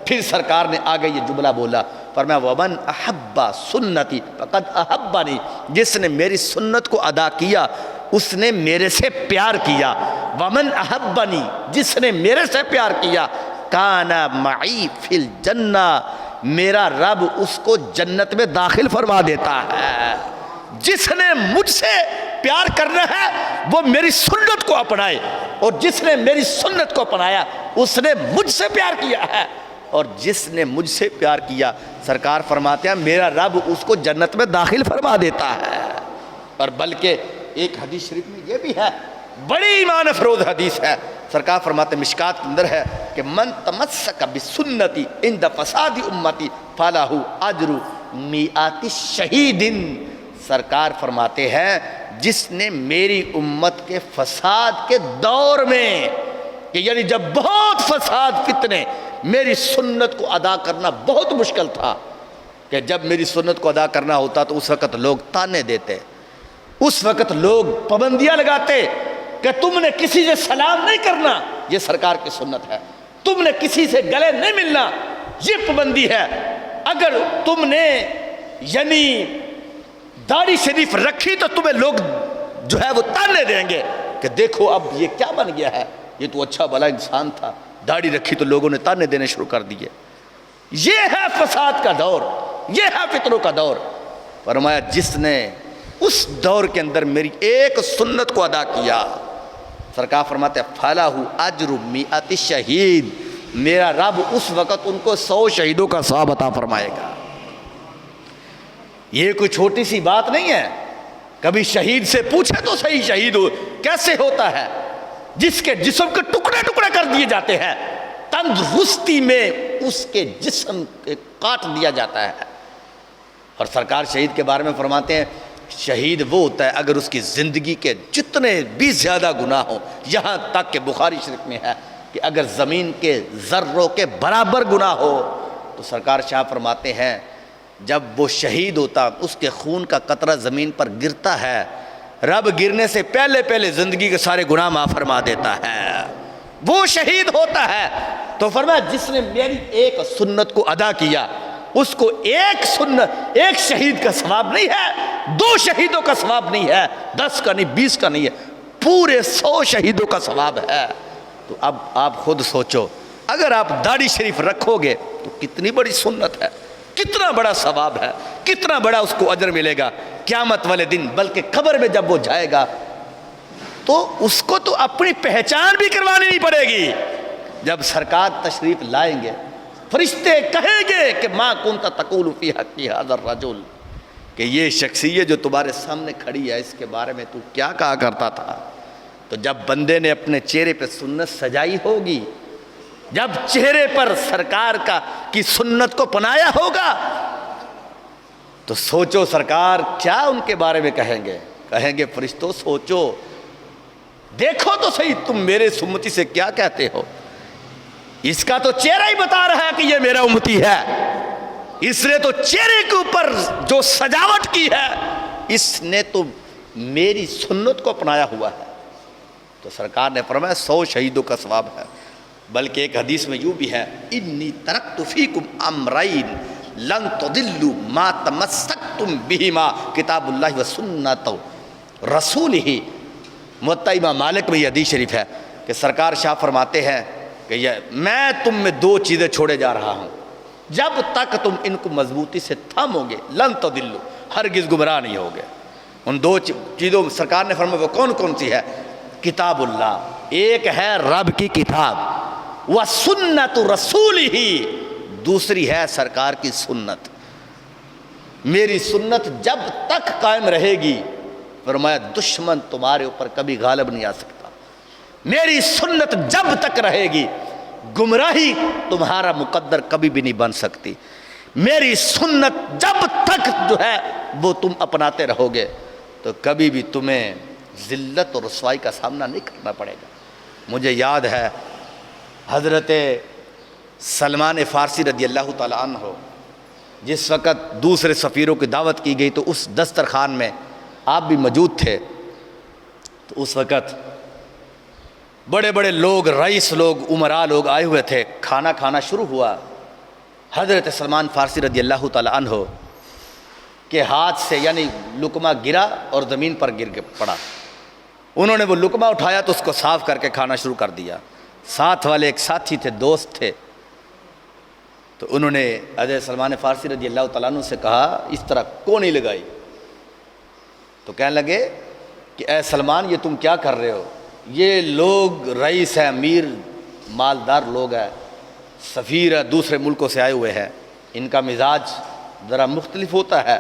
پھر سرکار نے آگے یہ جملہ بولا، فرمایا ومن احب سنتی فقد احبنی، جس نے میری سنت کو ادا کیا اس نے میرے سے پیار کیا، ومن احبنی، جس نے میرے سے پیار کیا، کان معی فی الجنہ، میرا رب اس کو جنت میں داخل فرما دیتا ہے۔ جس نے مجھ سے پیار کرنا ہے وہ میری سنت کو اپنائے، اور جس نے میری سنت کو اپنایا اس نے مجھ سے پیار کیا ہے، اور جس نے مجھ سے پیار کیا، سرکار فرماتے ہیں میرا رب اس کو جنت میں داخل فرما دیتا ہے۔ اور بلکہ ایک حدیث شریف میں یہ بھی ہے، بڑی ایمان افروز حدیث ہے، سرکار فرماتے ہیں مشکات کے اندر ہے کہ من تمسک بسنتی عند فساد امتی فلہ اجر مئات شہید۔ سرکار فرماتے ہیں جس نے میری امت کے فساد کے دور میں، کہ یعنی جب بہت فساد فتنے، میری سنت کو ادا کرنا بہت مشکل تھا، کہ جب میری سنت کو ادا کرنا ہوتا تو اس وقت لوگ تانے دیتے، اس وقت لوگ پابندیاں لگاتے کہ تم نے کسی سے سلام نہیں کرنا، یہ سرکار کی سنت ہے، تم نے کسی سے گلے نہیں ملنا، یہ پابندی ہے، اگر تم نے یعنی داڑھی شریف رکھی تو تمہیں لوگ جو ہے وہ تانے دیں گے کہ دیکھو اب یہ کیا بن گیا ہے، یہ تو اچھا بھلا انسان تھا، داڑھی رکھی تو لوگوں نے تانے دینے شروع کر دیے۔ یہ ہے فساد کا دور، یہ ہے فتنوں کا دور۔ فرمایا جس نے اس دور کے اندر میری ایک سنت کو ادا کیا، سرکار فرماتے ہیں فلاح اجر مئات شہید، میرا رب اس وقت ان کو 100 شہیدوں کا ثواب عطا فرمائے گا۔ یہ کوئی چھوٹی سی بات نہیں ہے، کبھی شہید سے پوچھے تو صحیح شہید ہو کیسے ہوتا ہے، جس کے جسم کے ٹکڑے ٹکڑے کر دیے جاتے ہیں، تندرستی میں اس کے جسم کاٹ دیا جاتا ہے۔ اور سرکار شہید کے بارے میں فرماتے ہیں شہید وہ ہوتا ہے اگر اس کی زندگی کے جتنے بھی زیادہ گناہ ہوں، یہاں تک کہ بخاری شریف میں ہے کہ اگر زمین کے ذروں کے برابر گناہ ہو تو سرکار شاہ فرماتے ہیں جب وہ شہید ہوتا اس کے خون کا قطرہ زمین پر گرتا ہے، رب گرنے سے پہلے پہلے زندگی کے سارے گناہ معاف فرما دیتا ہے، وہ شہید ہوتا ہے۔ تو فرمایا جس نے میری ایک سنت کو ادا کیا اس کو ایک شہید کا ثواب نہیں ہے، 2 شہیدوں کا ثواب نہیں ہے، 10 کا نہیں، 20 کا نہیں ہے، پورے 100 شہیدوں کا ثواب ہے۔ تو اب آپ خود سوچو اگر آپ داڑھی شریف رکھو گے تو کتنی بڑی سنت ہے، کتنا بڑا ثواب ہے، کتنا بڑا اس کو اجر ملے گا قیامت والے دن، بلکہ قبر میں جب وہ جائے گا تو اس کو تو اپنی پہچان بھی کروانی نہیں پڑے گی۔ جب سرکار تشریف لائیں گے فرشتے کہیں گے کہ ما کنت تقول فی حق ھذا الرجل، کہ یہ شخصیت جو تمہارے سامنے کھڑی ہے اس کے بارے میں تو کیا کہا کرتا تھا۔ تو جب بندے نے اپنے چہرے پہ سنت سجائی ہوگی، جب چہرے پر سرکار کی سنت کو پنایا ہوگا تو سوچو سرکار کیا ان کے بارے میں کہیں گے فرشتوں سوچو، دیکھو تو صحیح تم میرے امتی سے کیا کہتے ہو۔ اس کا تو چہرہ ہی بتا رہا ہے کہ یہ میرا امتی ہے، اس نے تو چہرے کے اوپر جو سجاوٹ کی ہے اس نے تو میری سنت کو اپنایا ہوا ہے۔ تو سرکار نے فرمایا 100 شہیدوں کا ثواب ہے۔ بلکہ ایک حدیث میں یوں بھی ہے انی ترکت فیکم امرین لن تضلوا ما تمسکتم بہما کتاب اللہ و سنت رسولہ۔ موطا امام مالک میں یہ حدیث شریف ہے کہ سرکار شاہ فرماتے ہیں کہ میں تم میں 2 چیزیں چھوڑے جا رہا ہوں، جب تک تم ان کو مضبوطی سے تھامو گے لن تضلوا، ہرگز گمراہ نہیں ہوگے۔ ان 2 چیزوں سرکار نے فرمایا وہ کون کون سی ہے؟ کتاب اللہ، ایک ہے رب کی کتاب، وَسُنَّتُ رَسُولِهِ، دوسری ہے سرکار کی سنت۔ میری سنت جب تک قائم رہے گی فرمایا دشمن تمہارے اوپر کبھی غالب نہیں آ سکتا، میری سنت جب تک رہے گی گمراہی تمہارا مقدر کبھی بھی نہیں بن سکتی، میری سنت جب تک جو ہے وہ تم اپناتے رہو گے تو کبھی بھی تمہیں ذلت اور رسوائی کا سامنا نہیں کرنا پڑے گا۔ مجھے یاد ہے حضرت سلمان فارسی رضی اللہ تعالیٰ عنہ جس وقت دوسرے سفیروں کی دعوت کی گئی تو اس دسترخوان میں آپ بھی موجود تھے، تو اس وقت بڑے بڑے لوگ، رئیس لوگ، امراء لوگ آئے ہوئے تھے، کھانا کھانا شروع ہوا۔ حضرت سلمان فارسی رضی اللہ تعالیٰ عنہ کے ہاتھ سے یعنی لقمہ گرا اور زمین پر گر کے پڑا۔ انہوں نے وہ لقمہ اٹھایا تو اس کو صاف کر کے کھانا شروع کر دیا. ساتھ والے ایک ساتھی تھے، دوست تھے، تو انہوں نے حضرت سلمان فارسی رضی اللہ تعالیٰ عنہ سے کہا اس طرح کو نہیں لگائی. تو کہنے لگے کہ اے سلمان یہ تم کیا کر رہے ہو؟ یہ لوگ رئیس ہیں، امیر مالدار لوگ ہیں، سفیر ہے، دوسرے ملکوں سے آئے ہوئے ہیں، ان کا مزاج ذرا مختلف ہوتا ہے،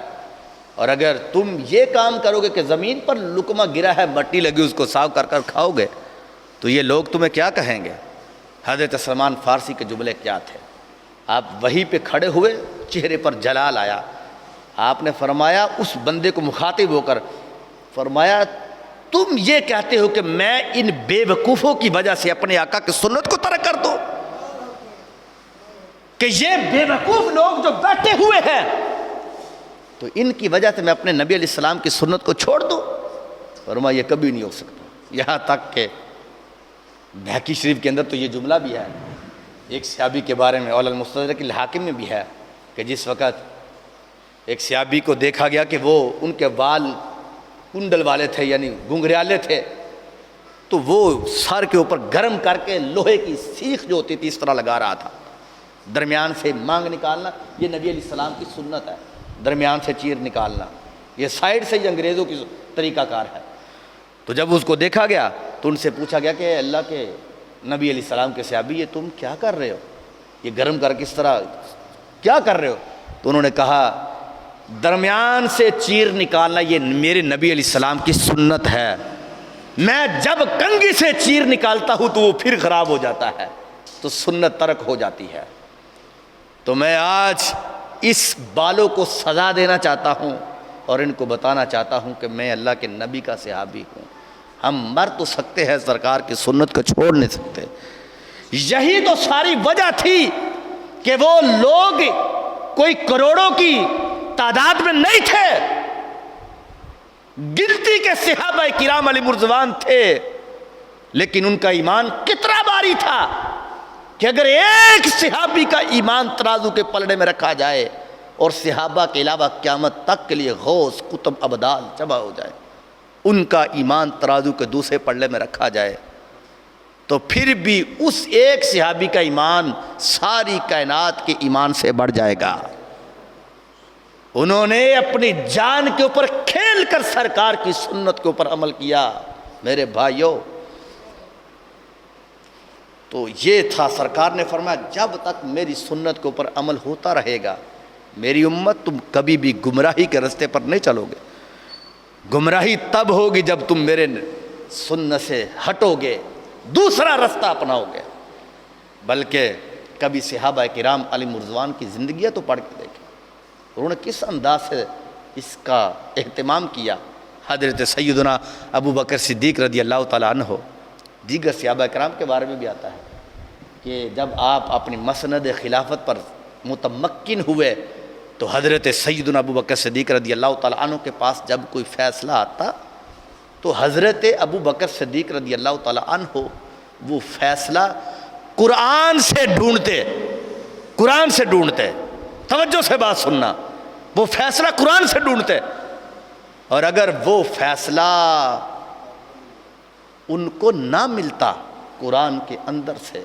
اور اگر تم یہ کام کرو گے کہ زمین پر لقمہ گرا ہے، مٹی لگی، اس کو صاف کر کر کھاؤ گے تو یہ لوگ تمہیں کیا کہیں گے؟ حضرت سلمان فارسی کے جملے کیا تھے؟ آپ وہیں پہ کھڑے ہوئے، چہرے پر جلال آیا. آپ نے فرمایا اس بندے کو مخاطب ہو کر فرمایا تم یہ کہتے ہو کہ میں ان بے وقوفوں کی وجہ سے اپنے آقا کی سنت کو ترک کر دوں؟ کہ یہ بے وقوف لوگ جو بیٹھے ہوئے ہیں تو ان کی وجہ سے میں اپنے نبی علیہ السلام کی سنت کو چھوڑ دوں؟ فرمایا یہ کبھی نہیں ہو سکتا. یہاں تک کہ بہقی شریف کے اندر تو یہ جملہ بھی ہے ایک صحابی کے بارے میں، اول المستدرک الحاکم میں بھی ہے کہ جس وقت ایک صحابی کو دیکھا گیا کہ وہ ان کے بال کنڈل والے تھے، یعنی گنگریالے تھے، تو وہ سر کے اوپر گرم کر کے لوہے کی سیخ جو ہوتی تھی اس طرح لگا رہا تھا. درمیان سے مانگ نکالنا یہ نبی علیہ السلام کی سنت ہے، درمیان سے چیر نکالنا یہ سائیڈ سے ہی انگریزوں کی طریقہ کار ہے. تو جب اس کو دیکھا گیا تو ان سے پوچھا گیا کہ اللہ کے نبی علیہ السلام کے صحابی یہ تم کیا کر رہے ہو؟ یہ گرم کر کے اس طرح کیا کر رہے ہو؟ تو انہوں نے کہا درمیان سے چیر نکالنا یہ میرے نبی علیہ السلام کی سنت ہے، میں جب کنگھی سے چیر نکالتا ہوں تو وہ پھر خراب ہو جاتا ہے، تو سنت ترک ہو جاتی ہے. تو میں آج اس بالوں کو سزا دینا چاہتا ہوں اور ان کو بتانا چاہتا ہوں کہ میں اللہ کے نبی کا صحابی ہوں. ہم مر تو سکتے ہیں، سرکار کی سنت کو چھوڑ نہیں سکتے. یہی تو ساری وجہ تھی کہ وہ لوگ کوئی کروڑوں کی تعداد میں نہیں تھے، گنتی کے صحابہ کرام علی مرضوان تھے، لیکن ان کا ایمان کتنا باری تھا کہ اگر ایک صحابی کا ایمان ترازو کے پلڑے میں رکھا جائے اور صحابہ کے علاوہ قیامت تک کے لیے غوث قطب ابدال جمع ہو جائے، ان کا ایمان ترازو کے دوسرے پلڑے میں رکھا جائے تو پھر بھی اس ایک صحابی کا ایمان ساری کائنات کے ایمان سے بڑھ جائے گا. انہوں نے اپنی جان کے اوپر کھیل کر سرکار کی سنت کے اوپر عمل کیا. میرے بھائیوں، تو یہ تھا، سرکار نے فرمایا جب تک میری سنت کے اوپر عمل ہوتا رہے گا میری امت تم کبھی بھی گمراہی کے راستے پر نہیں چلو گے. گمراہی تب ہوگی جب تم میرے سنت سے ہٹو گے، دوسرا راستہ اپناؤ گے. بلکہ کبھی صحابہ کرام علی مرضوان کی زندگیاں تو پڑھ کے دیکھیں، انہوں نے کس انداز سے اس کا اہتمام کیا. حضرت سیدنا ابو بکر صدیق رضی اللہ تعالیٰ عنہ، دیگر صحابہ کرام کے بارے میں بھی آتا ہے کہ جب آپ اپنی مسند خلافت پر متمکن ہوئے تو حضرت سیدنا ابو بکر صدیق رضی اللہ تعالیٰ عنہ کے پاس جب کوئی فیصلہ آتا تو حضرت ابو بکر صدیق رضی اللہ تعالیٰ عنہ وہ فیصلہ قرآن سے ڈھونڈتے. توجہ سے بات سننا، وہ فیصلہ قرآن سے ڈھونڈتے، اور اگر وہ فیصلہ ان کو نہ ملتا قرآن کے اندر سے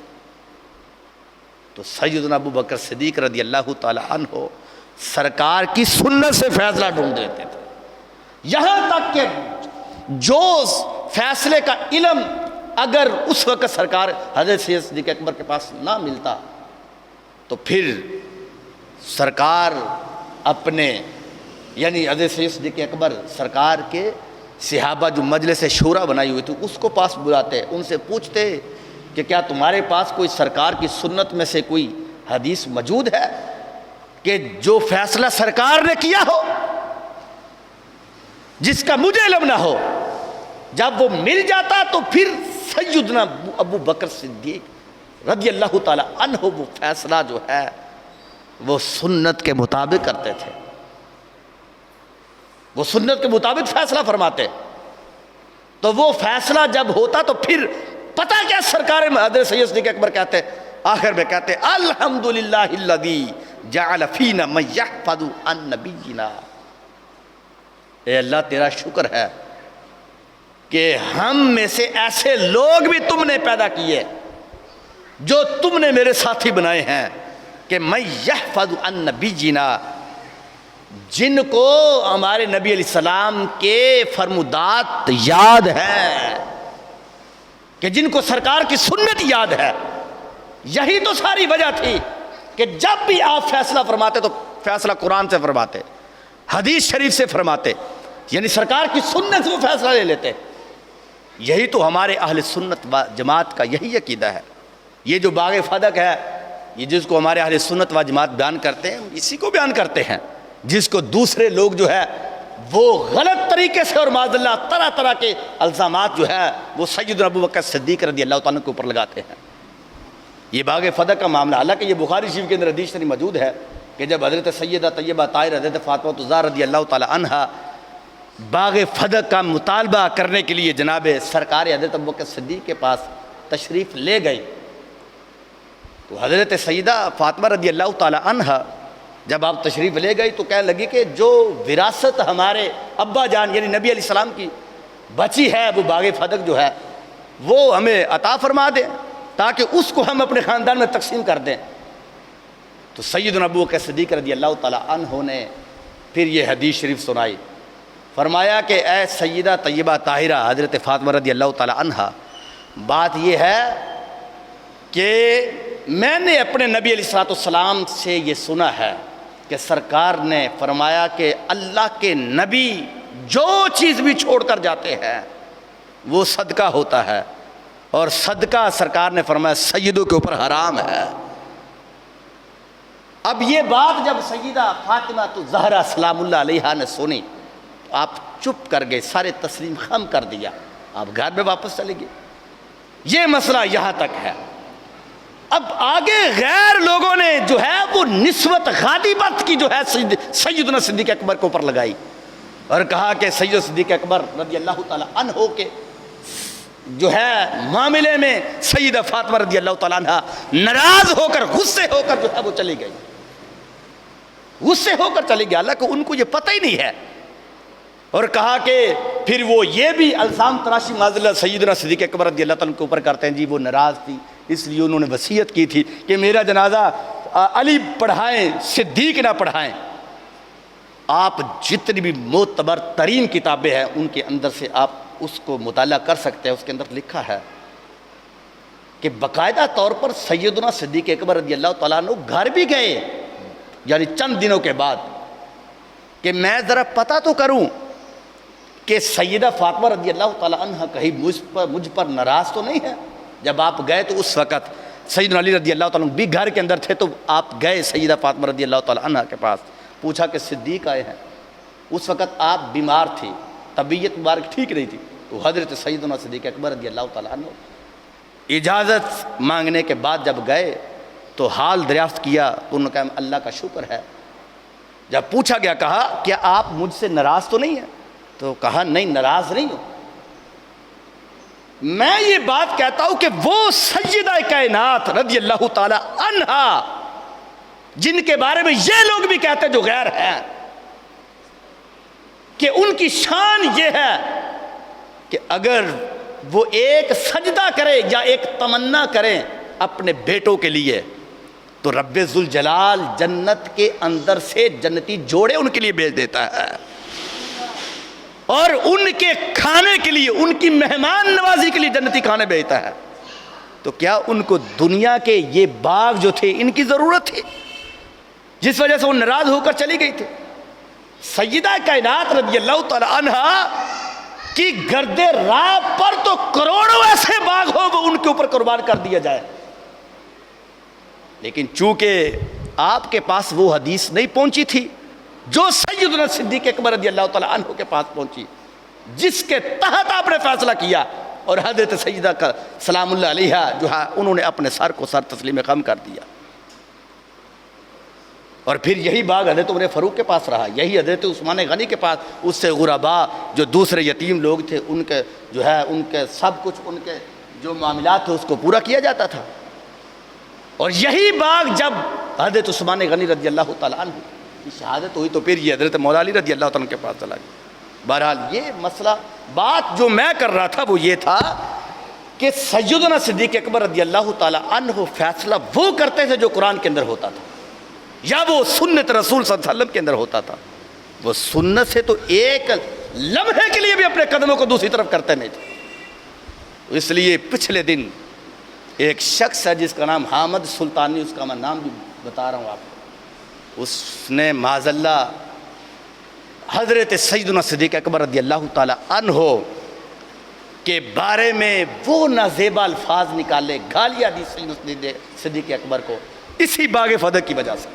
تو سیدنا ابو بکر صدیق رضی اللہ تعالی عنہ سرکار کی سنت سے فیصلہ ڈھونڈ دیتے تھے. یہاں تک کہ جو فیصلے کا علم اگر اس وقت سرکار حضرت سید صدیق اکبر کے پاس نہ ملتا تو پھر سرکار اپنے یعنی حضرت سید صدیق اکبر سرکار کے صحابہ جو مجلس شورا بنائی ہوئی تھی اس کو پاس بلاتے، ان سے پوچھتے کہ کیا تمہارے پاس کوئی سرکار کی سنت میں سے کوئی حدیث موجود ہے کہ جو فیصلہ سرکار نے کیا ہو جس کا مجھے علم نہ ہو. جب وہ مل جاتا تو پھر سیدنا ابو بکر صدیق رضی اللہ تعالی عنہ وہ فیصلہ جو ہے وہ سنت کے مطابق کرتے تھے، وہ سنت کے مطابق فیصلہ فرماتے. تو وہ فیصلہ جب ہوتا تو پھر پتہ کیا سرکار حضرت سید صدیق اکبر کہتے، آخر میں کہتے الحمدللہ الذی جعل فینا من یحفظ عن نبینا. اے اللہ تیرا شکر ہے کہ ہم میں سے ایسے لوگ بھی تم نے پیدا کیے جو تم نے میرے ساتھی بنائے ہیں کہ میں یحفظ عن نبینا، جن کو ہمارے نبی علیہ السلام کے فرمودات یاد ہے، کہ جن کو سرکار کی سنت یاد ہے۔ یہی تو ساری وجہ تھی کہ جب بھی آپ فیصلہ فرماتے تو فیصلہ قرآن سے فرماتے، حدیث شریف سے فرماتے، یعنی سرکار کی سنت سے وہ فیصلہ لے لیتے۔ یہی تو ہمارے اہل سنت و جماعت کا یہی عقیدہ ہے۔ یہ جو باغ فدق ہے، یہ جس کو ہمارے اہل سنت و جماعت بیان کرتے ہیں، اسی کو بیان کرتے ہیں جس کو دوسرے لوگ جو ہے وہ غلط طریقے سے اور معاذ اللہ طرح طرح کے الزامات جو ہے وہ سیدنا ابو بکر صدیق رضی اللہ تعالیٰ کے اوپر لگاتے ہیں۔ یہ باغ فدق کا معاملہ، حالانکہ یہ بخاری شریف کے اندر حدیث شریف موجود ہے کہ جب حضرت سیدہ طیبہ طاہرہ حضرت فاطمہ الزہرا رضی اللہ تعالیٰ عنہا باغ فدق کا مطالبہ کرنے کے لیے جناب سرکار حضرت ابو بکر صدیق کے پاس تشریف لے گئی، تو حضرت سیدہ فاطمہ رضی اللہ تعالیٰ عنہا جب آپ تشریف لے گئی تو کہنے لگی کہ جو وراثت ہمارے ابا جان یعنی نبی علیہ السلام کی بچی ہے، وہ باغ فدق جو ہے وہ ہمیں عطا فرما دیں تاکہ اس کو ہم اپنے خاندان میں تقسیم کر دیں۔ تو سیدنا ابو بکر صدیق رضی اللہ تعالیٰ عنہ نے پھر یہ حدیث شریف سنائی، فرمایا کہ اے سیدہ طیبہ طاہرہ حضرت فاطمہ رضی اللہ تعالیٰ عنہا، بات یہ ہے کہ میں نے اپنے نبی علیہ السلام سے یہ سنا ہے کہ سرکار نے فرمایا کہ اللہ کے نبی جو چیز بھی چھوڑ کر جاتے ہیں وہ صدقہ ہوتا ہے، اور صدقہ سرکار نے فرمایا سیدوں کے اوپر حرام ہے۔ اب یہ بات جب سیدہ فاطمہ الزہرا سلام اللہ علیہا نے سنی تو آپ چپ کر گئے، سارے تسلیم خم کر دیا، آپ گھر میں واپس چلے گئے۔ یہ مسئلہ یہاں تک ہے۔ اب آگے غیر لوگوں نے جو ہے وہ نسبت غادبت کی جو ہے سیدنا صدیق اکبر کے اوپر لگائی اور کہا کہ سید صدیق اکبر رضی اللہ تعالیٰ عنہ کے جو ہے معاملے میں سیدہ فاطمہ رضی اللہ تعالیٰ عنہ ناراض ہو کر غصے ہو کر جو ہے وہ چلی گئی، غصے ہو کر چلی گئی، حالانکہ ان کو یہ پتہ ہی نہیں ہے، اور کہا کہ پھر وہ یہ بھی الزام تراشی معاذ اللہ سیدنا صدیق اکبر رضی اللہ تعالیٰ کے اوپر کرتے ہیں، جی وہ ناراض تھی اس لیے انہوں نے وصیت کی تھی کہ میرا جنازہ علی پڑھائیں صدیق نہ پڑھائیں۔ آپ جتنی بھی معتبر ترین کتابیں ہیں ان کے اندر سے آپ اس کو مطالعہ کر سکتے ہیں، اس کے اندر لکھا ہے کہ باقاعدہ طور پر سیدنا صدیق اکبر رضی اللہ تعالیٰ عنہ گھر بھی گئے، یعنی چند دنوں کے بعد، کہ میں ذرا پتہ تو کروں کہ سیدہ فاطمہ رضی اللہ تعالیٰ عنہ کہیں مجھ پر ناراض تو نہیں ہے۔ جب آپ گئے تو اس وقت سیدنا علی رضی اللہ تعالیٰ عنہ بھی گھر کے اندر تھے، تو آپ گئے سیدہ فاطمہ رضی اللہ تعالیٰ عنہ کے پاس، پوچھا کہ صدیق آئے ہیں۔ اس وقت آپ بیمار تھی، طبیعت مبارک ٹھیک نہیں تھی، تو حضرت سیدنا صدیق اکبر رضی اللہ تعالیٰ عنہ اجازت مانگنے کے بعد جب گئے تو حال دریافت کیا تو انہوں نے کہا اللہ کا شکر ہے۔ جب پوچھا گیا کہا کیا آپ مجھ سے ناراض تو نہیں ہیں؟ تو کہا نہیں، ناراض نہیں ہوں۔ میں یہ بات کہتا ہوں کہ وہ سیدہ کائنات رضی اللہ تعالی عنہا جن کے بارے میں یہ لوگ بھی کہتے ہیں جو غیر ہیں کہ ان کی شان یہ ہے کہ اگر وہ ایک سجدہ کرے یا ایک تمنا کریں اپنے بیٹوں کے لیے تو رب ذوالجلال جنت کے اندر سے جنتی جوڑے ان کے لیے بھیج دیتا ہے، اور ان کے کھانے کے لیے، ان کی مہمان نوازی کے لیے جنتی کھانے بھیجتا ہے۔ تو کیا ان کو دنیا کے یہ باغ جو تھے ان کی ضرورت تھی جس وجہ سے وہ ناراض ہو کر چلی گئی تھی؟ سیدہ کائنات رضی اللہ تعالی عنہا کی گرد راہ پر تو کروڑوں ایسے باغ ہو وہ ان کے اوپر قربان کر دیا جائے، لیکن چونکہ آپ کے پاس وہ حدیث نہیں پہنچی تھی جو سیدنا صدیق اکبر رضی اللہ تعالیٰ عنہ کے پاس پہنچی، جس کے تحت آپ نے فیصلہ کیا، اور حضرت سیدہ کا سلام اللہ علیہا جو ہے انہوں نے اپنے سر کو سر تسلیم خم کر دیا، اور پھر یہی باغ حضرت عمر فاروق کے پاس رہا، یہی حضرت عثمان غنی کے پاس، اس سے غربا جو دوسرے یتیم لوگ تھے ان کے جو ہے ان کے سب کچھ ان کے جو معاملات تھے اس کو پورا کیا جاتا تھا، اور یہی باغ جب حضرت عثمان غنی رضی اللہ تعالیٰ عنہ کی شہادت ہوئی تو پھر یہ حضرت مولا علی رضی اللہ تعالیٰ عنہ کے پاس چلا گیا۔ بہرحال یہ مسئلہ، بات جو میں کر رہا تھا وہ یہ تھا کہ سیدنا صدیق اکبر رضی اللہ تعالی عنہ فیصلہ وہ کرتے تھے جو قرآن کے اندر ہوتا تھا یا وہ سنت رسول صلی اللہ علیہ وسلم کے اندر ہوتا تھا. وہ سنت سے تو ایک لمحے کے لیے بھی اپنے قدموں کو دوسری طرف کرتے نہیں تھے. اس لیے پچھلے دن ایک شخص ہے جس کا نام حامد سلطانی، اس کا میں نام بھی بتا رہا ہوں آپ کو، اس نے معاذ اللہ حضرت سیدنا صدیق اکبر رضی اللہ تعالی عنہ کے بارے میں وہ نازیبا الفاظ نکالے، گالیاں دی سیدنا صدیق اکبر کو اسی باغ فدق کی وجہ سے.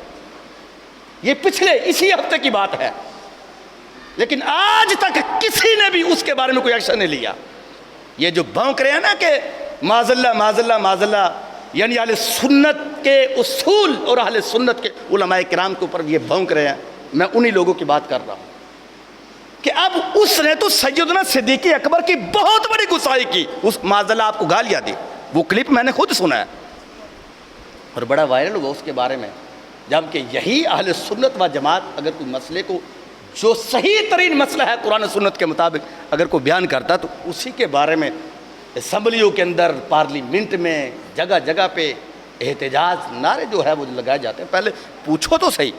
یہ پچھلے اسی ہفتے کی بات ہے، لیکن آج تک کسی نے بھی اس کے بارے میں کوئی ایکشن نہیں لیا. یہ جو بھونک رہے ہیں نا کہ معاذ اللہ معاذ اللہ معاذ اللہ، یعنی اہل سنت کے اصول اور اہل سنت کے علماء کرام کے اوپر یہ بھونک رہے ہیں. میں انہی لوگوں کی بات کر رہا ہوں کہ اب اس نے تو سیدنا صدیق اکبر کی بہت بڑی گستاخی کی، اس معاذ اللہ آپ کو گالیاں دی. وہ کلپ میں نے خود سنا ہے اور بڑا وائرل ہوا اس کے بارے میں، جبکہ یہی اہل سنت و جماعت اگر کوئی مسئلے کو، جو صحیح ترین مسئلہ ہے قرآن و سنت کے مطابق اگر کوئی بیان کرتا تو اسی کے بارے میں اسمبلیوں کے اندر، پارلیمنٹ میں، جگہ جگہ پہ احتجاج نعرے جو ہے وہ لگائے جاتے ہیں. پہلے پوچھو تو صحیح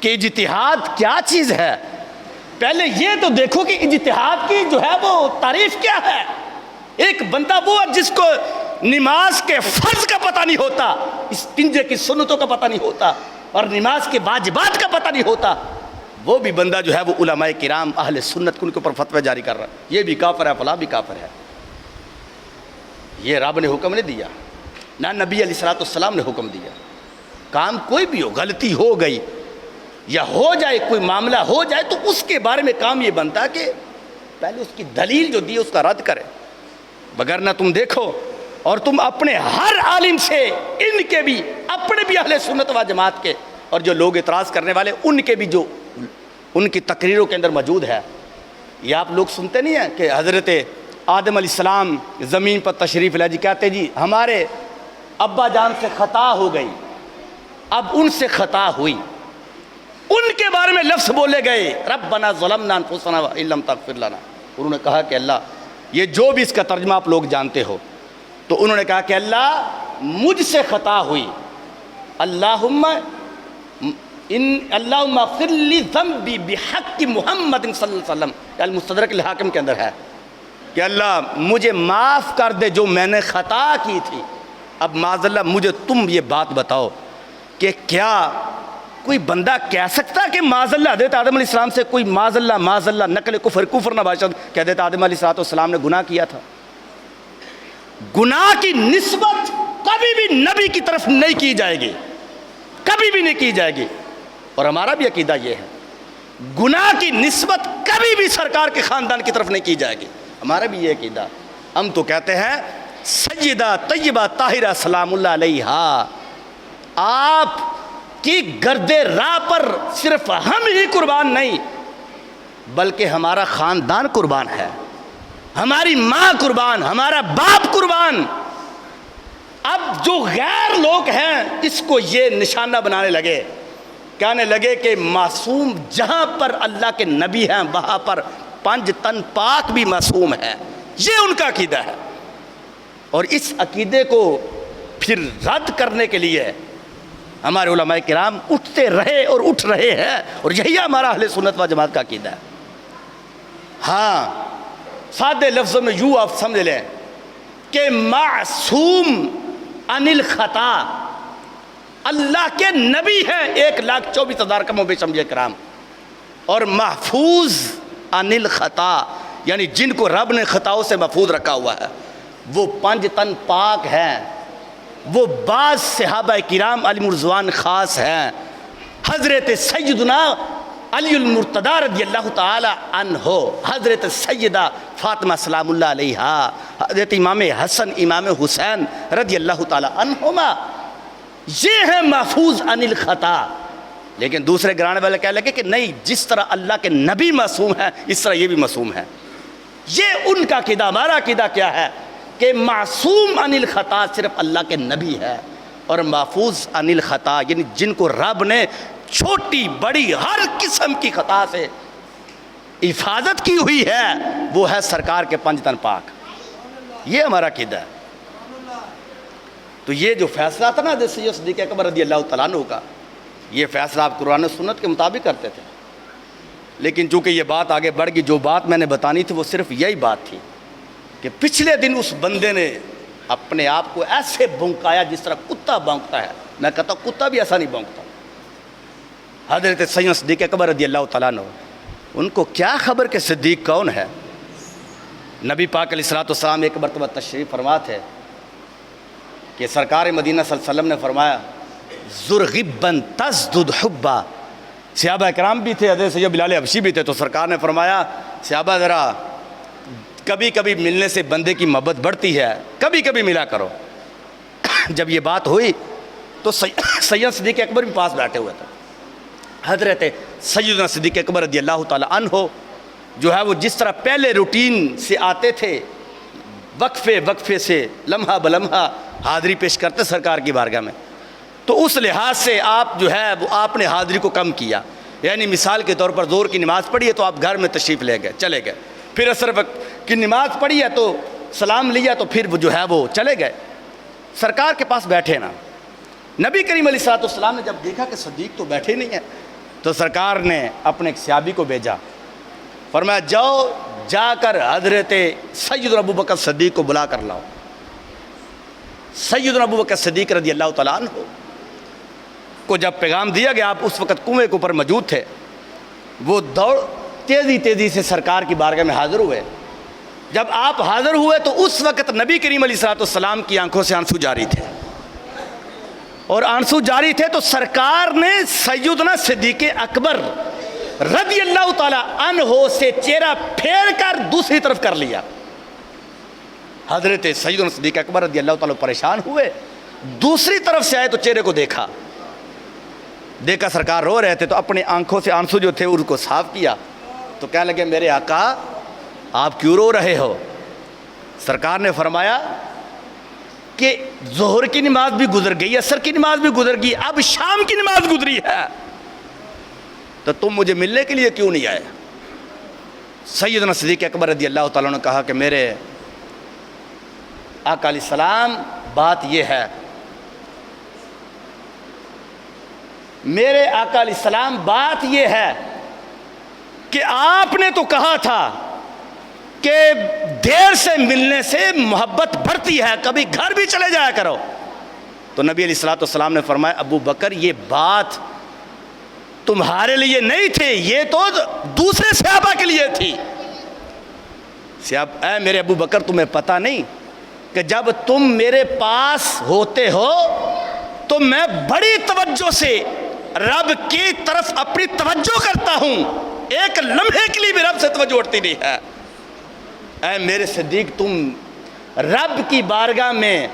کہ اجتہاد کیا چیز ہے، پہلے یہ تو دیکھو کہ اجتہاد کی جو ہے وہ تعریف کیا ہے. ایک بندہ وہ ہے جس کو نماز کے فرض کا پتہ نہیں ہوتا، استنجے کی سنتوں کا پتہ نہیں ہوتا اور نماز کے واجبات کا پتہ نہیں ہوتا، وہ بھی بندہ جو ہے وہ علماء کرام اہل سنت ان کے اوپر فتوی جاری کر رہا ہے، یہ بھی کافر ہے، فلاں بھی کافر ہے. یہ رب نے حکم نہیں دیا، نہ نبی علیہ الصلوۃ والسلام نے حکم دیا. کام کوئی بھی ہو، غلطی ہو گئی یا ہو جائے، کوئی معاملہ ہو جائے تو اس کے بارے میں کام یہ بنتا ہے کہ پہلے اس کی دلیل جو دی اس کا رد کرے. بغیر نہ تم دیکھو اور تم اپنے ہر عالم سے، ان کے بھی اپنے بھی اہل سنت و جماعت کے اور جو لوگ اعتراض کرنے والے ان کے بھی جو ان کی تقریروں کے اندر موجود ہے. یہ آپ لوگ سنتے نہیں ہیں کہ حضرت آدم علیہ السلام زمین پر تشریف لائے، جی کہتے جی ہمارے ابا جان سے خطا ہو گئی، اب ان سے خطا ہوئی، ان کے بارے میں لفظ بولے گئے ربنا ظلمنا انفسنا وان لم تغفر لنا. انہوں نے کہا کہ اللہ، یہ جو بھی اس کا ترجمہ آپ لوگ جانتے ہو، تو انہوں نے کہا کہ اللہ مجھ سے خطا ہوئی، اللہم اغفر لی ذنبی بحق محمد صلی اللہ علیہ وسلم، المستدرک الحاکم کے اندر ہے کہ اللہ مجھے معاف کر دے جو میں نے خطا کی تھی. اب معاذ اللہ مجھے تم یہ بات بتاؤ کہ کیا کوئی بندہ کہہ سکتا کہ معاذ اللہ حضرت آدم علیہ السلام سے کوئی معاذ اللہ نقل کفر نہ باشد کہ حضرت آدم علیہ السلام نے گناہ کیا تھا؟ گناہ کی نسبت کبھی بھی نبی کی طرف نہیں کی جائے گی، کبھی بھی نہیں کی جائے گی. اور ہمارا بھی عقیدہ یہ ہے گناہ کی نسبت کبھی بھی سرکار کے خاندان کی طرف نہیں کی جائے گی. ہمارا بھی یہ عقیدہ. ہم تو کہتے ہیں سیدہ طیبہ طاہرہ سلام اللہ علیہا، آپ کی گرد راہ پر صرف ہم ہی قربان نہیں بلکہ ہمارا خاندان قربان ہے، ہماری ماں قربان، ہمارا باپ قربان. اب جو غیر لوگ ہیں اس کو یہ نشانہ بنانے لگے، کہنے لگے کہ معصوم جہاں پر اللہ کے نبی ہیں وہاں پر پنج تن پاک بھی معصوم ہے. یہ ان کا عقیدہ ہے، اور اس عقیدے کو پھر رد کرنے کے لیے ہمارے علماء کرام اٹھتے رہے اور اٹھ رہے ہیں، اور یہی ہمارا اہل سنت و جماعت کا عقیدہ ہے. ہاں سادے لفظوں میں یوں آپ سمجھ لیں کہ معصوم عن الخطا، اللہ کے نبی ہیں 1,24,000 کم و بیش انبیاء کرام، اور محفوظ عن الخطا یعنی جن کو رب نے خطاؤں سے محفوظ رکھا ہوا ہے وہ پنج تن پاک ہیں. وہ بعض صحابہ کرام علیہم رضوان خاص ہیں، حضرت سیدنا علی المرتضی رضی اللہ تعالی عنہ، حضرت سیدہ فاطمہ سلام اللہ علیہا، حضرت امام حسن امام حسین رضی اللہ تعالی عنہما، یہ ہیں محفوظ عن الخطا. لیکن دوسرے گرانے والے کہنے لگے کہ نہیں، جس طرح اللہ کے نبی معصوم ہیں اس طرح یہ بھی معصوم ہے. یہ ان کا عقیدہ. ہمارا عقیدہ کیا ہے کہ معصوم عن الخطا صرف اللہ کے نبی ہے، اور محفوظ عن الخطا یعنی جن کو رب نے چھوٹی بڑی ہر قسم کی خطا سے حفاظت کی ہوئی ہے وہ ہے سرکار کے 5 تن پاک. یہ ہمارا عقیدہ ہے. تو یہ جو فیصلہ تھا نا سید صدیق اکبر رضی اللہ تعالیٰ عنہ کا، یہ فیصلہ آپ قرآن و سنت کے مطابق کرتے تھے. لیکن چونکہ یہ بات آگے بڑھ گئی، جو بات میں نے بتانی تھی وہ صرف یہی بات تھی کہ پچھلے دن اس بندے نے اپنے آپ کو ایسے بھونکایا جس طرح کتا بھونکتا ہے. میں کہتا ہوں کتا بھی ایسا نہیں بھونکتا. حضرت سید صدیق اکبر رضی اللہ تعالیٰ عنہ، ان کو کیا خبر کہ صدیق کون ہے؟ نبی پاک علیہ الصلوۃ والسلام ایک مرتبہ تشریف فرما تھے کہ سرکار مدینہ صلی اللہ علیہ وسلم نے فرمایا زرغبن تزدد حبا. صحابہ کرام بھی تھے، حضرت سید بلال حبشی بھی تھے. تو سرکار نے فرمایا صحابہ ذرا کبھی کبھی ملنے سے بندے کی محبت بڑھتی ہے، کبھی کبھی ملا کرو. جب یہ بات ہوئی تو سید صدیق اکبر بھی پاس بیٹھے ہوئے تھے. حضرت سیدنا صدیق اکبر رضی اللہ تعالیٰ عنہ جو ہے وہ جس طرح پہلے روٹین سے آتے تھے، وقفے وقفے سے لمحہ بلمحہ حاضری پیش کرتے سرکار کی بارگاہ میں، تو اس لحاظ سے آپ جو ہے وہ آپ نے حاضری کو کم کیا. یعنی مثال کے طور پر ظہر کی نماز پڑھی ہے تو آپ گھر میں تشریف لے گئے، چلے گئے. پھر عصر وقت کی نماز پڑھی ہے تو سلام لیا تو پھر وہ جو ہے وہ چلے گئے. سرکار کے پاس بیٹھے نا. نبی کریم علیہ الصلوۃ والسلام نے جب دیکھا کہ صدیق تو بیٹھے نہیں ہیں تو سرکار نے اپنے ایک صحابی کو بھیجا. فرمایا جاؤ جا کر حضرت سیدنا ابوبکر صدیق کو بلا کر لاؤ. سیدنا ابوبکر صدیق رضی اللہ تعالیٰ عنہ کو جب پیغام دیا گیا، آپ اس وقت کنویں کے اوپر موجود تھے، وہ دوڑ تیزی سے سرکار کی بارگاہ میں حاضر ہوئے. جب آپ حاضر ہوئے تو اس وقت نبی کریم علیہ الصلوۃ والسلام کی آنکھوں سے آنسو جاری تھے، اور آنسو جاری تھے تو سرکار نے سیدنا صدیق اکبر رضی اللہ تعالیٰ عنہ سے چہرہ پھیر کر دوسری طرف کر لیا. حضرت سیدنا صدیق اکبر رضی اللہ تعالیٰ پریشان ہوئے، دوسری طرف سے آئے تو چہرے کو دیکھا سرکار رو رہے تھے تو اپنے آنکھوں سے آنسو جو تھے ان کو صاف کیا. تو کہنے لگے میرے آقا آپ کیوں رو رہے ہو؟ سرکار نے فرمایا کہ ظہر کی نماز بھی گزر گئی، عصر کی نماز بھی گزر گئی، اب شام کی نماز گزری ہے، تو تم مجھے ملنے کے لیے کیوں نہیں آئے؟ سیدنا صدیق اکبر رضی اللہ تعالیٰ نے کہا کہ میرے آقا علیہ السلام بات یہ ہے، میرے آقا علیہ السلام بات یہ ہے کہ آپ نے تو کہا تھا کہ دیر سے ملنے سے محبت بڑھتی ہے، کبھی گھر بھی چلے جایا کرو. تو نبی علیہ الصلوۃ والسلام نے فرمایا ابو بکر یہ بات تمہارے لیے نہیں تھی، یہ تو دوسرے صحابہ کے لیے تھی. اے میرے ابو بکر تمہیں پتہ نہیں کہ جب تم میرے پاس ہوتے ہو تو میں بڑی توجہ سے رب کی طرف اپنی توجہ کرتا ہوں، ایک لمحے کے لیے بھی رب سے توجہ اٹھتی نہیں ہے. اے میرے صدیق تم رب کی بارگاہ میں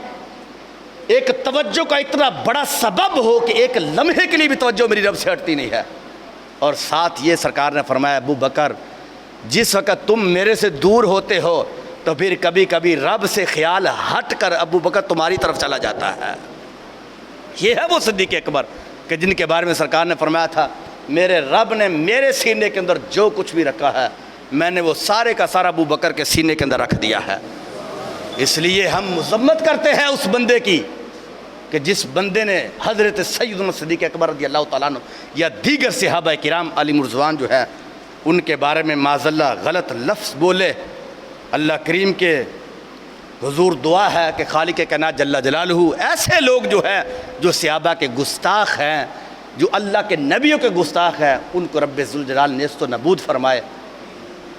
ایک توجہ کا اتنا بڑا سبب ہو کہ ایک لمحے کے لیے بھی توجہ میری رب سے ہٹتی نہیں ہے. اور ساتھ یہ سرکار نے فرمایا ابو بکر جس وقت تم میرے سے دور ہوتے ہو تو پھر کبھی کبھی رب سے خیال ہٹ کر ابو بکر تمہاری طرف چلا جاتا ہے. یہ ہے وہ صدیق اکبر کہ جن کے بارے میں سرکار نے فرمایا تھا میرے رب نے میرے سینے کے اندر جو کچھ بھی رکھا ہے میں نے وہ سارے کا سارا ابو بکر کے سینے کے اندر رکھ دیا ہے. اس لیے ہم مذمت کرتے ہیں اس بندے کی کہ جس بندے نے حضرت سیدنا صدیق اکبر رضی اللہ تعالیٰ عنہ یا دیگر صحابہ کرام علی رضوان جو ہے ان کے بارے میں معاذ اللہ غلط لفظ بولے. اللہ کریم کے حضور دعا ہے کہ خالق کائنات جل جلالہ ایسے لوگ جو ہے جو صحابہ کے گستاخ ہیں، جو اللہ کے نبیوں کے گستاخ ہیں، ان کو رب ذوالجلال نیست و نبود فرمائے.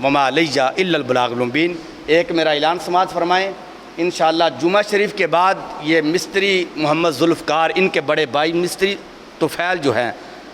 وما علیہ الا البلاغ المبین. ایک میرا اعلان سماعت فرمائیں، انشاءاللہ جمعہ شریف کے بعد یہ مستری محمد ذوالفقار ان کے بڑے بھائی مستری طفیل جو ہیں